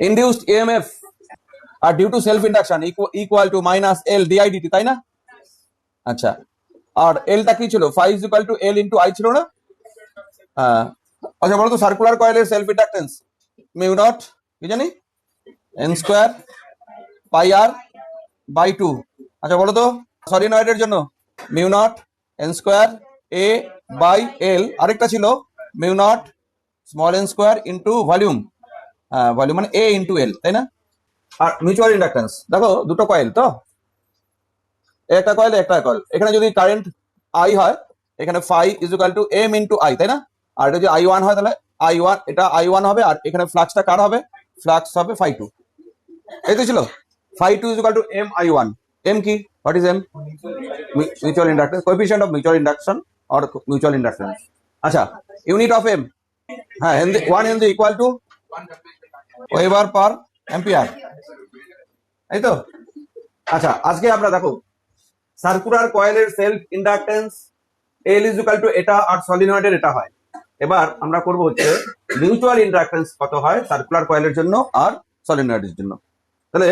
Induced EMF আর due to self induction equal to minus L dI dt, তাই না? আচ্ছা, আর এলটা কি ছিল? Phi is equal to L into I ছিল না? আচ্ছা বলো তো, সার্কুলার কয়েলের সেলফ ইন্ডাকটেন্স মিউ নট কি জানি N square pi R by two. আচ্ছা বলো তো সলিনয়েডের জন্য mu naught N square A by L, আরেকটা ছিল mu naught small N square into volume, volume মানে এ ইন্টু এল, তাই না? আর মিউচুয়াল ইন্ডাকটেন্স দেখো, দুটো কয়েল তো, একটা কয়েল একটা কয়েল, এখানে যদি কারেন্ট আই হয় এখানে phi is equal to M into I, তাই না? আর এটা যদি আই ওয়ান হয় তাহলে আই ওয়ান, এটা আই ওয়ান হবে, আর এখানে ফ্লাক্সটা কার হবে? ফ্লাক্স হবে ফাই টু, এই তো ছিল। Phi two is equal to M I one. M কি? What is M? Mutual inductance, coefficient of mutual induction or mutual inductance. আচ্ছা, ইউনিট অফ এম, হ্যাঁ henry, 1 henry equal to weber per ampere, এই তো। আচ্ছা আজকে আমরা দেখো circular কয়েলের self inductance L is equal to এটা, আর সলিনয়েডের এটা হয়। এবার আমরা করব হচ্ছে মিউচুয়াল ইন্ডাকটেন্স কত হয় সার্কুলার কয়েলের জন্য আর সলিনয়েডের জন্য। তাহলে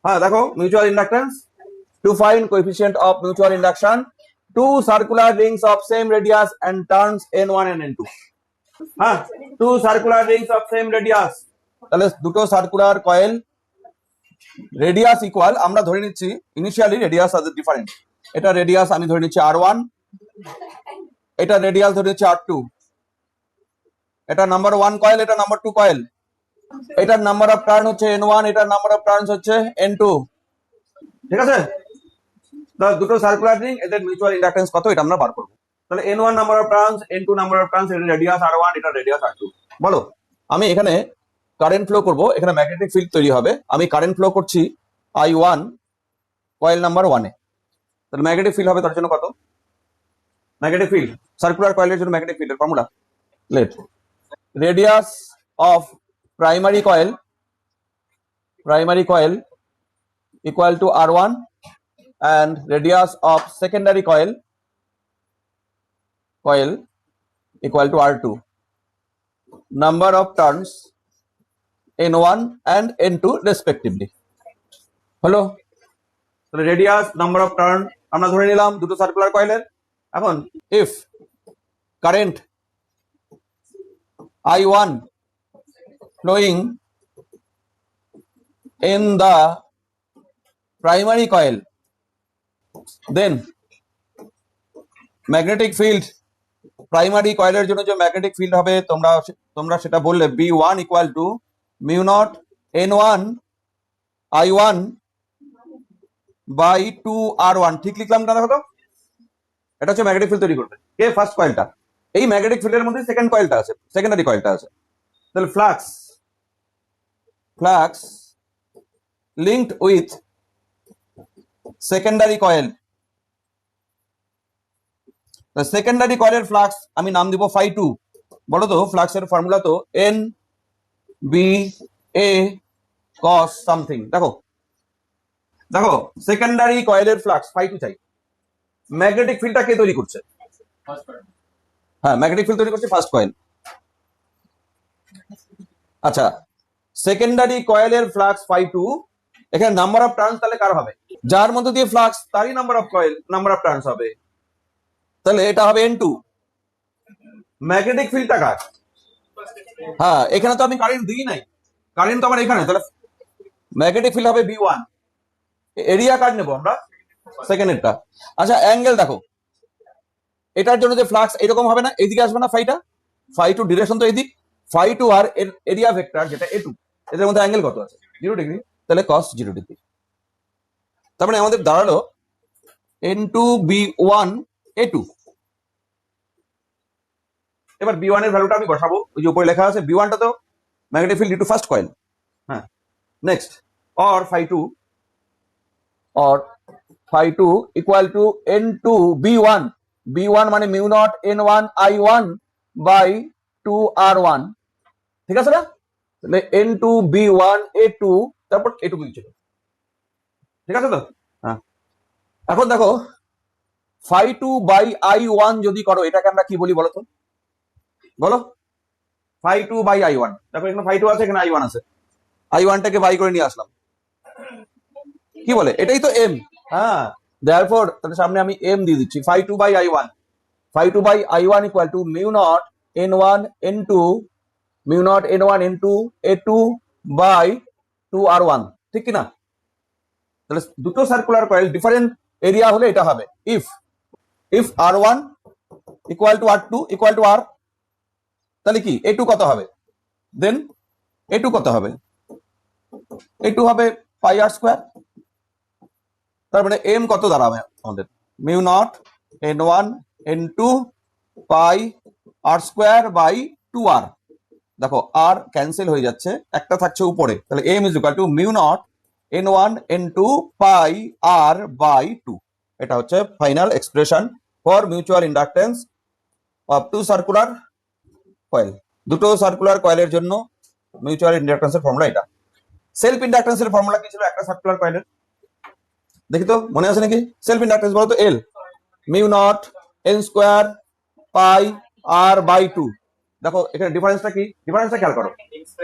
হ্যাঁ দেখো, mutual inductance to find coefficient of mutual induction two circular rings of same radius and turns n1 and n2। হ্যাঁ, two circular rings of same radius, তাহলে দুটো সার্কুলার কয়েল রেডিয়াস ইকুয়াল, আমরা ধরে নিচ্ছি ইনিশিয়ালি রেডিয়াস আছে different, এটা radius আমি ধরে নিচ্ছি r1, এটা রেডিয়াস ধরে নিচ্ছি r2, এটা নাম্বার 1 কয়েল, এটা নাম্বার 2 কয়েল, এটার নাম্বার অফ টার্ন হচ্ছে n1, এটার নাম্বার অফ টার্নস হচ্ছে n2, ঠিক আছে? তাহলে দুটো সার্কুলার রিং, এদের মিউচুয়াল ইন্ডাকটেন্স কত এটা আমরা বার করব। তাহলে n1 number of turns, n2 number of turns, এটা রেডিয়াস r1, এটা রেডিয়াস r2। বলো, আমি এখানে কারেন্ট ফ্লো করব, এখানে ম্যাগনেটিক ফিল্ড তৈরি হবে, আমি কারেন্ট ফ্লো করছি i1 কয়েল নাম্বার 1 এ, তাহলে ম্যাগনেটিক ফিল্ড হবে তার জন্য কত? ম্যাগনেটিক ফিল্ড সার্কুলার কয়েলের জন্য ম্যাগনেটিক ফিল্ডের formula, let radius of primary coil equal to r1 and radius of secondary coil equal to r2, number of turns n1 and n2 respectively। হলো, তাহলে রেডিয়াস, নাম্বার অফ টার্ন আমরা ধরে নিলাম দুটো circular কয়েলের। এখন if current i1 flowing in the primary coil, then magnetic field, primary কয়েলের জন্য যে ম্যাগনেটিক ফিল্ড হবে তোমরা সেটা বললে B1 equal to mu naught N1 I1 by 2R1। ঠিক লিখলাম না? দেখো তো, এটা হচ্ছে ম্যাগনেটিক ফিল্ড তৈরি করবে কে? ফার্স্ট কয়েলটা। এই ম্যাগনেটিক ফিল্ডের মধ্যে সেকেন্ড কয়েলটা আছে, সেকেন্ডারি কয়েলটা আছে। তাহলে flux linked with secondary coil, secondary কয়েলের ফ্লাক্স আমি নাম দিব ফাই টু। বলো তো ফ্লাক্সের ফর্মুলা তো N B A cos something. দেখো সেকেন্ডারি কয়েলের ফ্লাক্স ফাই টু চাই। ম্যাগনেটিক ফিল্ডটা কে তৈরি করছে? হ্যাঁ, ম্যাগনেটিক ফিল্ড তৈরি করছে ফার্স্ট কয়েল। আচ্ছা, সেকেন্ডারি কয়েলের ফ্লাক্স ফাই টু, এখানে নাম্বার অফ টার্নস তাহলে কার হবে? যার মধ্যে দিয়ে ফ্লাক্স তারই নাম্বার অফ টার্নস হবে, তাহলে এটা হবে n2। ম্যাগনেটিক ফিল্ডটা কার? হ্যাঁ, এখানে তো আমি কারেন্ট দিই নাই, কারেন্ট তো আমার এখানে, তাহলে ম্যাগনেটিক ফিল্ড হবে B1। এরিয়া কার নেবো আমরা? সেকেন্ডেরটা। আচ্ছা, অ্যাঙ্গেল দেখো, এটার জন্য যে ফ্লাক্স এরকম হবে না, এইদিকে আসবে না ফাইটা, ফাই টু ডিরেকশন তো এইদিক, ফাই টু আর এরিয়া ভেক্টর যেটা A2, এদের মধ্যে অ্যাঙ্গেল কত আছে? 0 ডিগ্রি, তাহলে cos 0 ডিগ্রি। তার মানে আমাদের দাঁড়ালো N2B1 A2। এবার B1 এর ভ্যালুটা আমি বসাবো, ওই যে উপরে লেখা আছে B1টা তো magnetic field due to first coil. হ্যাঁ, next or phi two equal to N2B1, B1 মানে mu naught N1 I1 by 2R1, ঠিক আছে না? তাহলে N2B1 A2, তারপর A2 ছিল, ঠিক আছে তো? হ্যাঁ, এখন দেখো ফাই টু বাই I1 যদি করো, এটাকে আমরা কি বলি বলো তো? বলো, ফাই টু বাই I1। দেখো এখানে ফাই টু আছে, এখানে I1 আছে, I1টাকে বাই করে নিয়ে আসলাম, কি বলে, এটাই তো এম। হ্যাঁ, দেয়ারফর তাহলে সামনে আমি এম দিয়ে দিচ্ছি, phi two by I1, phi two by I1 equal to mu naught N1 N2, mu naught N1 N2 A2 by 2R1, ঠিক কিনা? তাহলে দুটো সার্কুলার কয়েল ডিফারেন্ট এরিয়া হলে এটা হবে, if R1 equal to R2 equal to R, তাহলে কি A2 কত হবে, দেন A2 কত হবে, A2 হবে পাই আর স্কোয়ার। তার মানে এম কত দাঁড়াবে আমাদের, mu naught N1 N2 pi R square by 2R। দেখো আর ক্যান্সেল হয়ে যাচ্ছে, একটা থাকছে উপরে, তাহলে M is equal to mu naught N1 N2 pi R by 2। এটা হচ্ছে final expression for mutual inductance of two circular coil. দুটো সার্কুলার কয়েলের জন্য মিউচুয়াল ইন্ডাকটেন্সের ফর্মুলা এটা। সেলফ ইন্ডাকটেন্সের ফর্মুলা কি ছিল একটা সার্কুলার কয়েলের, দেখি তো মনে আছে নাকি? সেলফ ইন্ডাকটেন্স বলতো L mu naught N square pi R by 2। দেখো এখানে ডিফারেন্সটা কি, ডিফারেন্সটা খেয়াল করো,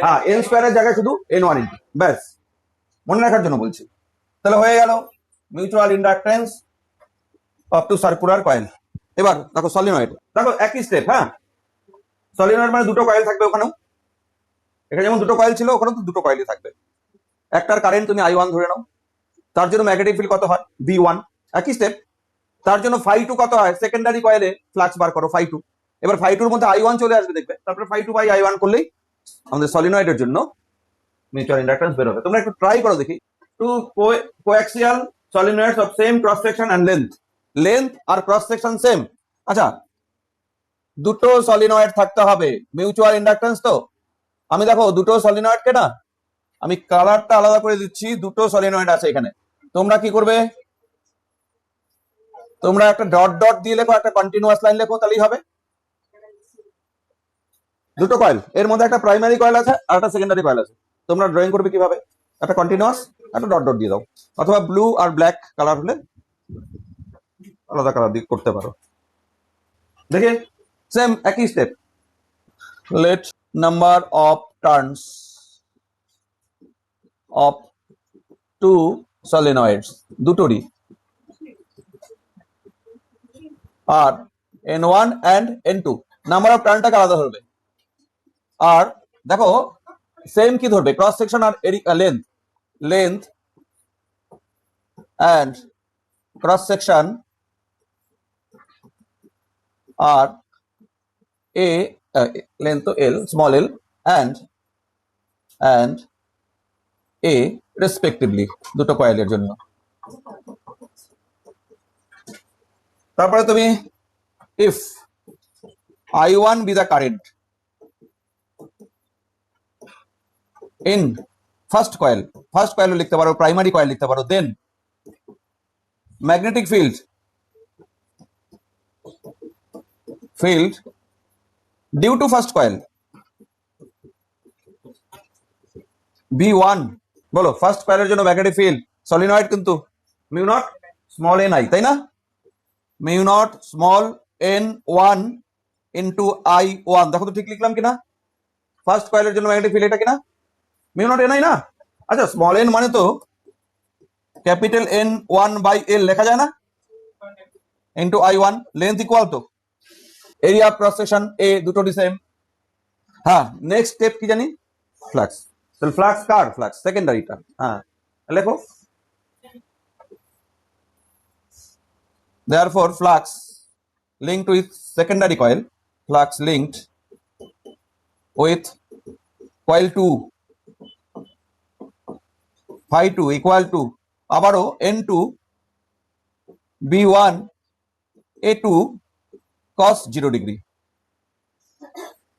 হ্যাঁ এন স্কোয়ারের জায়গায় শুধু N1 ইনটু, ব্যাস মনে রাখার জন্য বলছি। তাহলে হয়ে গেল mutual inductance of two circular coil. এবার দেখো সলিনয়েড, দেখো একই স্টেপ। হ্যাঁ, সলিনয়েড মানে দুটো কয়েল থাকবে ওখানেও, এখানে যেমন দুটো কয়েল ছিল ওখানেও তো দুটো কয়েলই থাকবে। একটার কারেন্ট তুমি I1 ধরে নাও, তার জন্য ম্যাগনেটিক ফিল্ড কত হয় V1, একই স্টেপ। তার জন্য ফাই 2 কত হয়, সেকেন্ডারি কয়েলে ফ্লাক্স বার করো ফাই 2, এবার ফাই 2 এর মধ্যে I1 চলে আসবে দেখবে, তারপরে ফাই 2 বাই I1 করলেই আমাদের সলিনয়েডের জন্য মিউচুয়াল ইন্ডাকটেন্স বের হবে। তোমরা একটু ট্রাই করো দেখি, two coaxial solenoids of same cross section and length আর ক্রস সেকশন সেম। আচ্ছা, দুটো সলিনয়েড থাকতে হবে, মিউচুয়াল ইন্ডাকটেন্স তো। আমি দেখো দুটো সলিনয়েডকে না, আমি কালারটা আলাদা করে দিচ্ছি, দুটো সলিনয়েড আছে এখানে। তোমরা কি করবে, তোমরা একটা ডট ডট দিয়ে লেখো, একটা কন্টিনিউয়াস লাইন লেখো, তাহলেই হবে। দুটো কয়েল, এর মধ্যে একটা প্রাইমারি কয়েল আছে আর একটা সেকেন্ডারি কয়েল আছে। তোমরা ড্রয়িং করবে কিভাবে, একটা কন্টিনিউয়াস একটা ডট ডট দিয়ে দাও, অথবা ব্লু আর ব্ল্যাক কালার হলে আলাদা কালার দিয়ে করতে পারো। দেখে সেম একই step. Let number of turns of two solenoids, দুটোরই, আর N1 and N2 number of টার্নটাকে আলাদা ধরবে। আর দেখো সেম কি ধরবে, ক্রস সেকশন আর length, length and cross section আর এ, লেন্থ তো L, small L and A respectively, দুটো কয়েলের জন্য। তারপরে তুমি if I1 be the current in first coil, first coil লিখতে পারো, প্রাইমারি কয়েল লিখতে পারো, then magnetic field due to first coil V1। বলো ফার্স্ট কয়েলের জন্য ম্যাগনেটিক ফিল্ড সলিনয়েড কিন্তু mu naught small N I, তাই না? Mu naught small N1 into I1, দেখো তো ঠিক লিখলাম কিনা? ফার্স্ট কয়েলের জন্য ম্যাগনেটিক ফিল্ড এটা কিনা, মিউ নট এন আই না? আচ্ছা, স্মল এন মানে তো ক্যাপিটাল N1 বাই এল লেখা যায় না, ইন্টু I1, লেন্থ ইকুয়াল তো এরিয়া ক্রস সেকশন এ, দুটোরই সেম। হ্যাঁ, নেক্সট স্টেপ কি জানি, ফ্লাক্স। তাহলে ফ্লাক্স কার, ফ্লাক্স সেকেন্ডারিটা। হ্যাঁ লেখো, therefore flux linked with secondary coil, flux linked with coil 2 phi 2 equal to আবারও N2 B1 A2 cos 0 degree,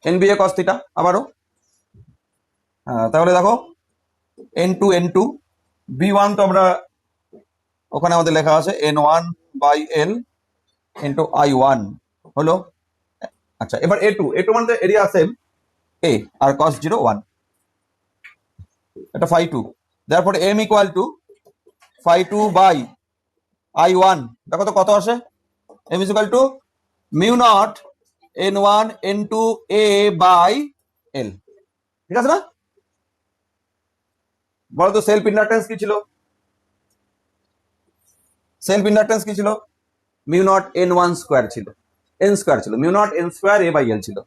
NBA cos theta আবারও। তাহলে দেখো N2 B1 তো আমরা ওখানে আমাদের লেখা আছে N1 by L into I1 হলো। আচ্ছা, এবার A2 মানে এরিয়া সেম A আর cos 0 1, এটা phi 2, therefore M equal to phi 2 by I1, দেখো তো কত আসে, M is equal to mu not N1 N2 A by L, ঠিক আছে না? বলো তো সেলফ ইন্ডাকটেন্স কি ছিল? সেলফ ইন্ডাকটেন্স কি ছিল? Mu naught N one square ছিল, এন স্কোয়ার ছিল, mu naught N square A by L ছিল।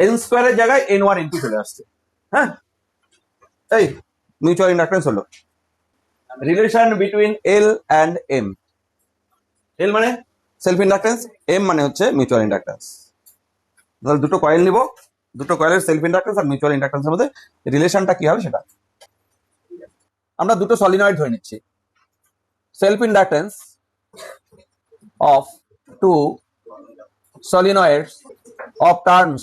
এন স্কোয়ারের জায়গায় এন ওয়ান ইন্টু চলে আসছে। হ্যাঁ, এই মিউচুয়াল ইন্ডাকটেন্স হলো relation between L and M. L মানে সেলফ ইন্ডাকটেন্স, এম মানে হচ্ছে মিউচুয়াল ইন্ডাকটেন্স। তাহলে দুটো কয়েল নিব, দুটো কয়েলের সেলফ ইন্ডাকটেন্স আর মিউচুয়াল ইন্ডাকটেন্সের মধ্যে রিলেশনটা কি হবে সেটা আমরা দুটো সলিনয়েড ধরে নিচ্ছি। Self inductance of two solenoids of turns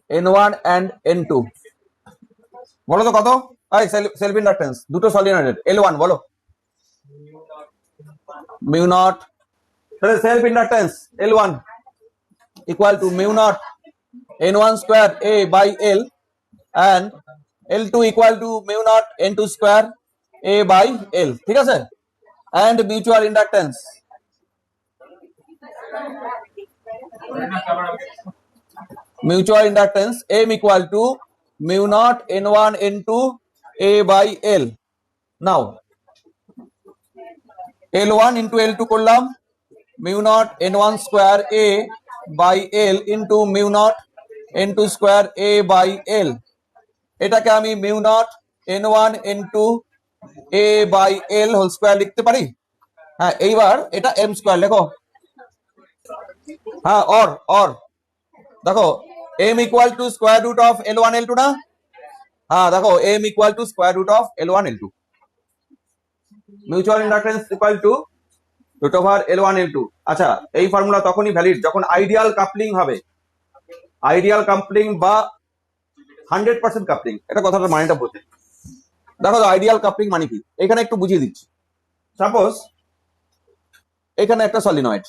N1 and N2 বলো তো কত? সেলফ ইন্ডাকটেন্স দুটো সলিনয়েডের L1 বলো, মিউ নট। তাহলে self inductance L1 equal to mu naught N1 square A by L and L2 equal to mu naught N2 square A by L, ঠিক আছে? And mutual inductance M equal to mu naught N1 N2 A by L. Now L1 into L2 করলাম mu naught N1 square A by L into mu naught N2 square A by L, এটাকে আমি mu naught N1 N2 A by L whole square লিখতে পারি। হ্যাঁ, এইবার এটা m square লেখো। হ্যাঁ, অর দেখো m equal to square root of L1 L2 না? হ্যাঁ দেখো m equal to square root of L1 L2, mutual inductance equal to root over L1 L2। আচ্ছা, এই ফর্মুলা তখনই ভ্যালিড যখন আইডিয়াল কাপলিং হবে। আইডিয়াল কাপলিং বা 100% কাপলিং, এটা কথাটা মানেটা বোঝে। দেখো আইডিয়াল কাপলিং মানে কি, এখানে একটু বুঝিয়ে দিচ্ছি। সাপোজ এখানে একটা সলিনয়েড,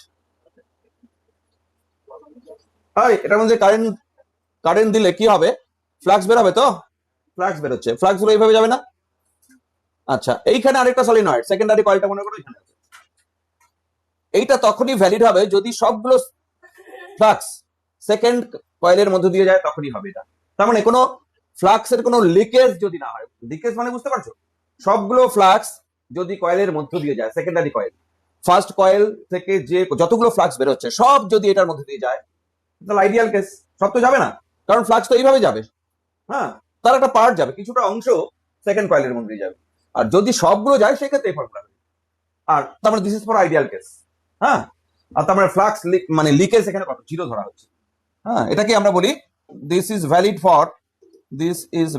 এটার মধ্যে কারেন্ট দিলে কি হবে? ফ্লাক্স বেরোবে তো, ফ্লাক্স বেরোচ্ছে, ফ্লাক্স গুলো এইভাবে যাবে না? আচ্ছা, এইখানে আরেকটা সলিনয়েড সেকেন্ডারি কয়েলটা মনে করো এখানে আছে। এইটা তখনই ভ্যালিড হবে যদি সবগুলো ফ্লাক্স সেকেন্ড কয়েলের মধ্যে দিয়ে যায়, তখনই হবে এটা। তার মানে কোনো ফ্লাক্সের কোনো লিকেজ যদি না হয়, লিকেজ মানে বুঝতে পারছো, সবগুলো ফ্লাক্স যদি কয়েলের মধ্যে দিয়ে যায়, সেকেন্ডারি কয়েল, ফার্স্ট কয়েল থেকে যে যতগুলো ফ্লাক্স বেরোচ্ছে সব যদি এটার মধ্যে দিয়ে যায়, তাহলে আইডিয়াল কেস। সব তো যাবে না, কারণ ফ্লাক্স তো এইভাবে যাবে। হ্যাঁ, তার একটা পার্ট যাবে, কিছুটা অংশ সেকেন্ড কয়েলের মধ্যে যাবে। আর যদি সবগুলো যায় সেক্ষেত্রে এই ফর্মুলা। আর তার মানে this is for ideal case. হ্যাঁ, আর তার মানে ফ্লাক্স মানে লিকেজ এখানে কত? 0 ধরা হচ্ছে। হ্যাঁ, এটাকে আমরা বলি this is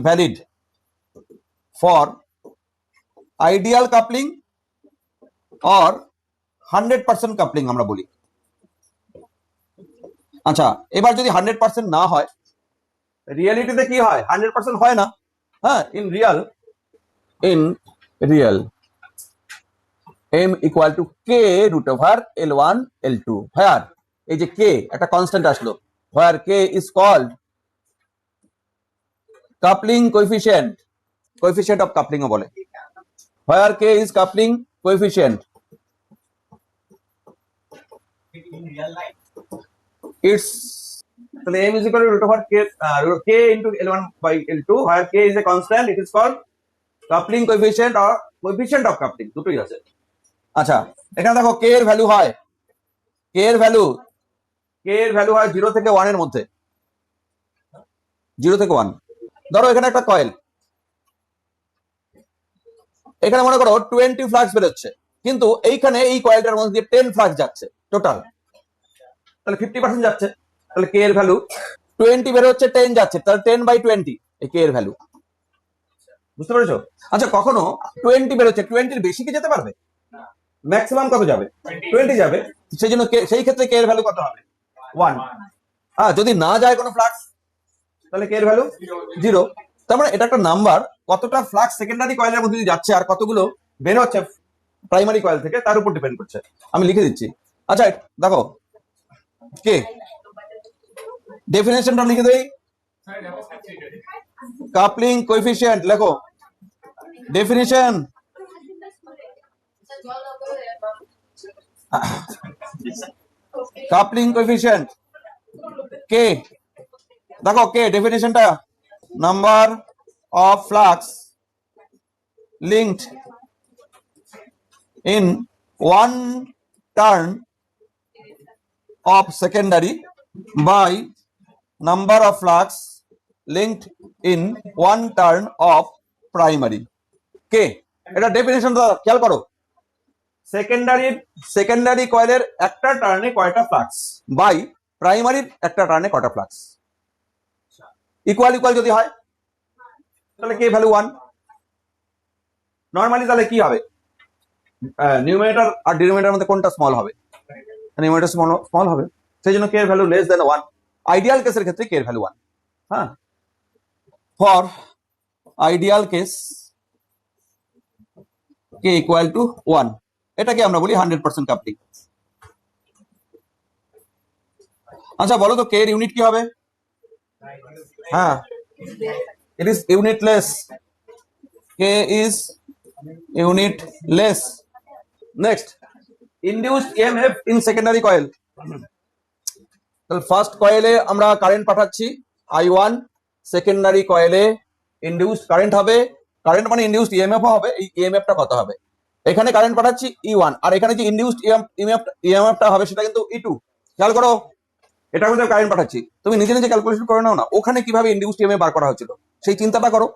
valid for ideal coupling or 100% coupling আমরা বলি। আচ্ছা, এবার যদি 100% না হয়, রিয়েলিটিতে কি হয়? 100% হয় না। হ্যাঁ, in real m equal to k root over L1 L2, where এই যে k একটা কনস্ট্যান্ট আসলো, where k is called coupling coefficient of coupling ও বলে, where k is coupling coefficient. It's so the m is equal to root over k into L1 by L2, where k is a constant, it is called coupling coefficient or coefficient of coupling, দুটোই আছে। আচ্ছা, এখানে দেখো k এর value হয়, k এর value হয় 0 থেকে 1 এর মধ্যে, 0 থেকে 1। ধরো এখানে একটা কয়েল, এখানে মনে করো 20 ফ্লাক্স বেরোচ্ছে, কিন্তু এইখানে এই কয়েলটার মধ্যে দিয়ে 10 ফ্লাক্স যাচ্ছে টোটাল, তাহলে 50% যাচ্ছে। তাহলে কে এর ভ্যালু 20 বের হচ্ছে, 10 যাচ্ছে, তাহলে 10/20 এই কে এর ভ্যালু। বুঝতে পেরেছো? আচ্ছা, কখনো 20 বের হচ্ছে, 20 এর বেশি কি যেতে পারবে? ম্যাক্সিমাম কত যাবে? 20 যাবে। সেই জন্য সেই ক্ষেত্রে কে এর ভ্যালু কত হবে? 1। হ্যাঁ, যদি না যায় কোনো ফ্লাক্স, তাহলে কে এর ভ্যালু 0। তার মানে এটা একটা নাম্বার, কতটা ফ্লাক্স সেকেন্ডারি কয়েলের মধ্যে দিয়ে যাচ্ছে আর কতগুলো বের হচ্ছে প্রাইমারি কয়েল থেকে, তার উপর ডিপেন্ড করছে। আমি লিখে দিচ্ছি। আচ্ছা দেখো, কে ডেফিনেশনটা লিখে দেই, কাপলিং কোএফিসিয়েন্ট লেখো, ডেফিনিশন কাপলিং কোএফিসিয়েন্ট কে। দেখো কে ডেফিনেশনটা number of flux linked in one turn of secondary by number of flux linked in one turn of primary. কে এটা ডেফিনেশন খেয়াল করো, সেকেন্ডারি কয়েলের একটা টার্নে কয়টা ফ্লাক্স বাই প্রাইমারির একটা টার্নে কয়টা ফ্লাক্স, ইকুয়াল ইকুয়াল যদি হয় তাহলে কে ভ্যালু 1। নর্মালি তাহলে কি হবে, নিউমারেটর আর ডিনোমিনেটরের মধ্যে কোনটা স্মল হবে, নিউমারেটর স্মল হবে, সেই জন্য কে এর ভ্যালু লেস দেন 1। আইডিয়াল কেসের ক্ষেত্রে কে এর ভ্যালু 1। হ্যাঁ, for ideal case K equal to 1, এটাকে আমরা বলি 100% কাপলিং। আচ্ছা বলো তো কে এর ইউনিট কি হবে? হ্যাঁ, it is unitless. K is unitless. Next, induced EMF in secondary coil. তাহলে ফার্স্ট কয়েলে আমরা কারেন্ট পাঠাচ্ছি I1, সেকেন্ডারি কয়েলে ইনডিউসড কারেন্ট হবে, কারেন্ট মানে ইনডিউসড ইএমএফ হবে, এই ইএমএফটা কত হবে? এখানে কারেন্ট পাঠাচ্ছি E1 আর এখানে যে ইনডিউসড ইএমএফটা হবে সেটা কিন্তু E2। খেয়াল করো, এটা কিন্তু কারেন্ট পাঠাচ্ছি, তুমি নিজে নিজে ক্যালকুলেশন করে নাও না ওখানে কিভাবে ইনডিউসড ইএমএফ বার করা হয়েছিল সেই চিন্তাটা করো।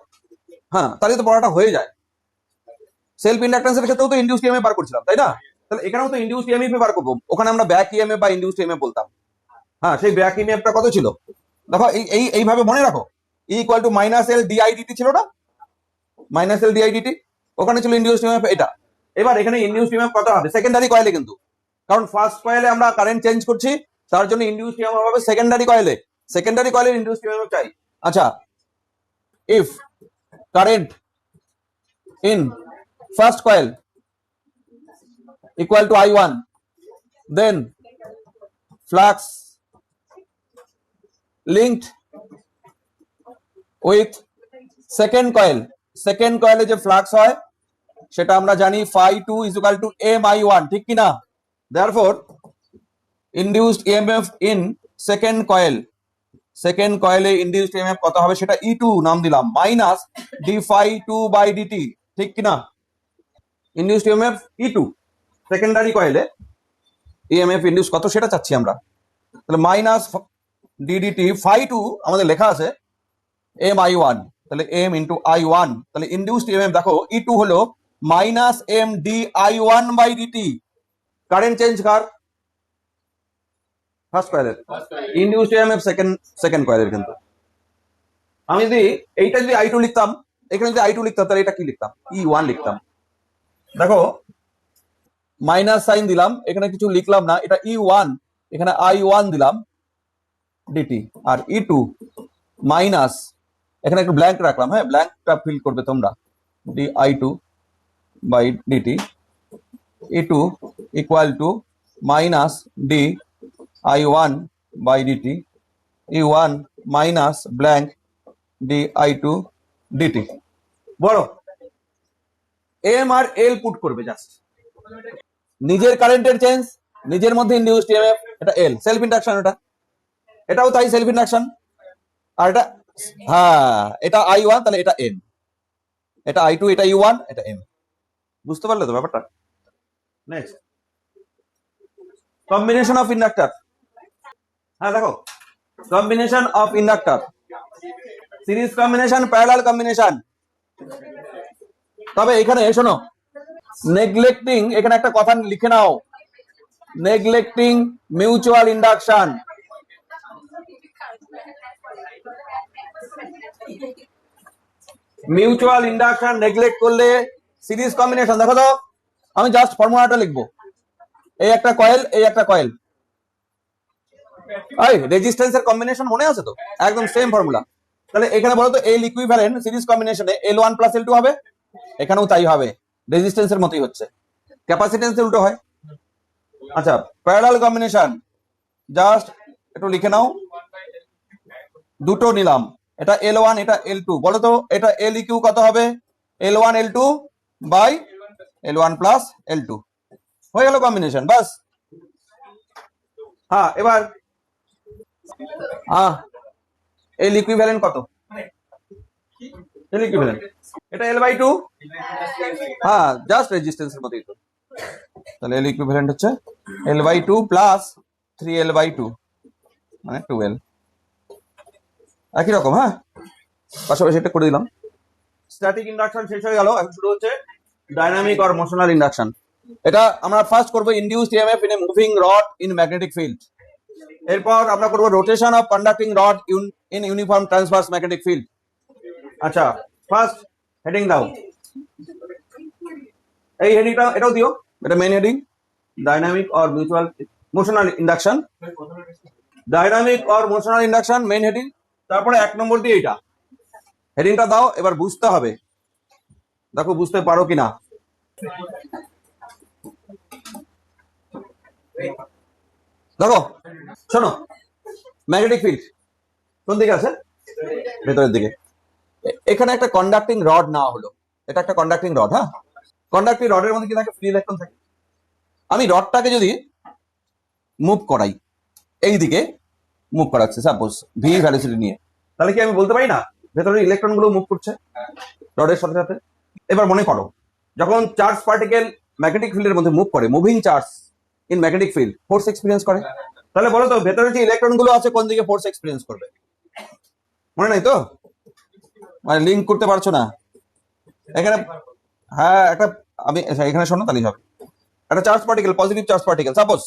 হ্যাঁ, তাহলে তো পড়াটা হয়ে যায়। সেলফ ইন্ডাকটেন্সের ক্ষেত্রেও তো ইনডিউসড ইএমএফ বার করছিলাম, তাই না? তাহলে এখানেও তো ইনডিউসড ইএমএফ বার করবো, ওখানে আমরা ব্যাক ইএমএফ বা ইনডিউসড ইএমএফ বলতাম। হ্যাঁ, সেই ব্যাক ইএমএফটা কত ছিল দেখো, এইভাবে মনে রাখো, ই equal to minus L DIDT ছিল না, মাইনাস এল ডিআইডিটি, ওখানে ছিল ইনডিউসড ইএমএফ এটা। এবার এখানে ইনডিউসড ইএমএফ কত হবে সেকেন্ডারি কয়েলে, কিন্তু কারণ ফার্স্ট কয়েলে আমরা কারেন্ট চেঞ্জ করছি তার জন্য ইনডিউসড ইএমএফ হবে সেকেন্ডারি কয়েলে, সেকেন্ডারি কয়েলে ইনডিউসড ইএমএফ চাই। আচ্ছা, if current in first coil equal to I1, then flux linked with second coil, second coil যে ফ্লাক্স হয় সেটা আমরা জানি phi2 is equal to mi1, ঠিক কি না? therefore induced EMF in second coil A induced EMF কত হবে সেটা E2 নাম দিলাম, minus d phi2 by dt, ঠিক কিনা? ইনডিউসড ইএমএফ E2 সেকেন্ডারি কয়েলে ইএমএফ ইনডিউস কত সেটা চাচ্ছি আমরা, তাহলে মাইনাস ডিডিটি phi2 আমাদের লেখা আছে mi1, তাহলে m ইন্টু I1, তাহলে ইনডিউসড ইএমএফ দেখো E2 হলো minus m di1 by dt। Current change কার? ফার্স্ট কয়েলের। ইনডিউসড ইএমএফ সেকেন্ড কয়েলের। কিন্তু আমি যদি এইটা যদি I2 লিখতাম, এখানে যদি I2 লিখতাম তাহলে এটা কি লিখতাম? E1 লিখতাম। দেখো মাইনাস সাইন দিলাম, এখানে কিছু লিখলাম না, এটা E1, এখানে I1 দিলাম ডিটি, আর E2 মাইনাস, এখানে একটু ব্ল্যাঙ্ক রাখলাম, হ্যাঁ ব্ল্যাঙ্কটা ফিল করবে তোমরা, di2 by DT, E2 equal to minus di1 by DT, E1 minus blank di2 ডিটি। বড় এম আর এল পুট করবে, জাস্ট নিজের কারেন্টের চেঞ্জ, নিজের মধ্যে ইনডিউসড ইএমএফ, এটা এল, সেলফ ইন্ডাকশন, এটাও তাই সেলফ ইন্ডাকশন, আর এটা হ্যাঁ এটা I1, তাহলে এটা এম, এটা I2, এটা E1, এটা এম। বুঝতে পারলে তো ব্যাপারটা? Next, combination of inductor. হ্যাঁ দেখো, combination of inductor, series combination, parallel combination. তবে এখানে শোনো, নেগলেক্টিং, এখানে একটা কথা লিখে নাও, neglecting mutual induction. Mutual induction neglect করলে সিরিজ কম্বিনেশন, দেখো তো আমি জাস্ট ফর্মুলাটা লিখবো, এই একটা কয়েল, এই একটা কয়েল, রেজিস্ট্যান্সের কম্বিনেশন মনে আছে তো, একদম সেম ফর্মুলা। তাহলে এখানে বলো তো এল ইকুইভ্যালেন্ট সিরিজ কম্বিনেশনে L1 প্লাস L2 হবে, এখানেও তাই হবে, রেজিস্ট্যান্সের মতোই হচ্ছে, ক্যাপাসিটেন্সের উল্টো হয়। আচ্ছা, প্যারালাল কম্বিনেশন জাস্ট একটু লিখে নাও, দুটো নিলাম, এটা L1, এটা L2, বলো তো এটা L ইউ কত হবে? L1 L2 by L1 plus L2, হয়ে গেল কম্বিনেশন, বাস। হ্যাঁ, এবার এল ইকুইভ্যালেন্ট কত? এল ইকুইভ্যালেন্ট, এটা L/2, হ্যাঁ জাস্ট রেজিস্ট্যান্সের মতোই তো। তাহলে এল ইকুইভ্যালেন্ট হচ্ছে L/2 প্লাস 3L/2 মানে 2L, একই রকম। হ্যাঁ, পাশাপাশি এটা করে দিলাম। স্ট্যাটিক ইন্ডাকশন শেষ হয়ে গেল, এখন শুরু হচ্ছে ডাইনামিক অর মোশনাল ইন্ডাকশন। এটা আমরা ফার্স্ট করবো induced EMF in a moving rod in magnetic field. এরপর আমরা করবো rotation of conducting rod in uniform transverse magnetic field. আচ্ছা, ফার্স্ট হেডিং দাও, এই হেডিংটা এটাও দিও, এটা main heading, dynamic or mutual motional induction, dynamic or motional induction main heading. তারপরে 1 নম্বর দিয়ে এটা হেডিংটা দাও। এবার বুঝতে হবে, দেখো বুঝতে পারো কিনা। দেখো শোনো, ম্যাগনেটিক ফিল্ড কোন দিকে আছে? ভেতরের দিকে। এখানে একটা কন্ডাক্টিং রড নেওয়া হলো, এটা একটা কন্ডাক্টিং রড। হ্যাঁ, কন্ডাক্টিং রডের মধ্যে কি থাকে? ফ্রি ইলেকট্রন থাকে। আমি রডটাকে যদি মুভ করাই, এই দিকে মুভ করাচ্ছে সাপোজ ভি ভ্যালোসিটি নিয়ে, তাহলে কি আমি বলতে পারি না ভেতরের ইলেকট্রন গুলো মুভ করছে রডের সাথে সাথে? এবার মনে করো, যখন চার্জ পার্টিকেল ম্যাগনেটিক ফিল্ডের মধ্যে মুভ করে, moving charge in magnetic field force experience করে, তাহলে বলো তো ভেতরে যে ইলেকট্রন গুলো আছে কোন দিকে ফোর্স এক্সপিরিয়েন্স করবে? মনে নাই তো? মানে লিঙ্ক করতে পারছো না এখানে? হ্যাঁ, একটা আমি এখানে শোনো তাহলেই হবে। একটা charge particle, positive charge particle suppose,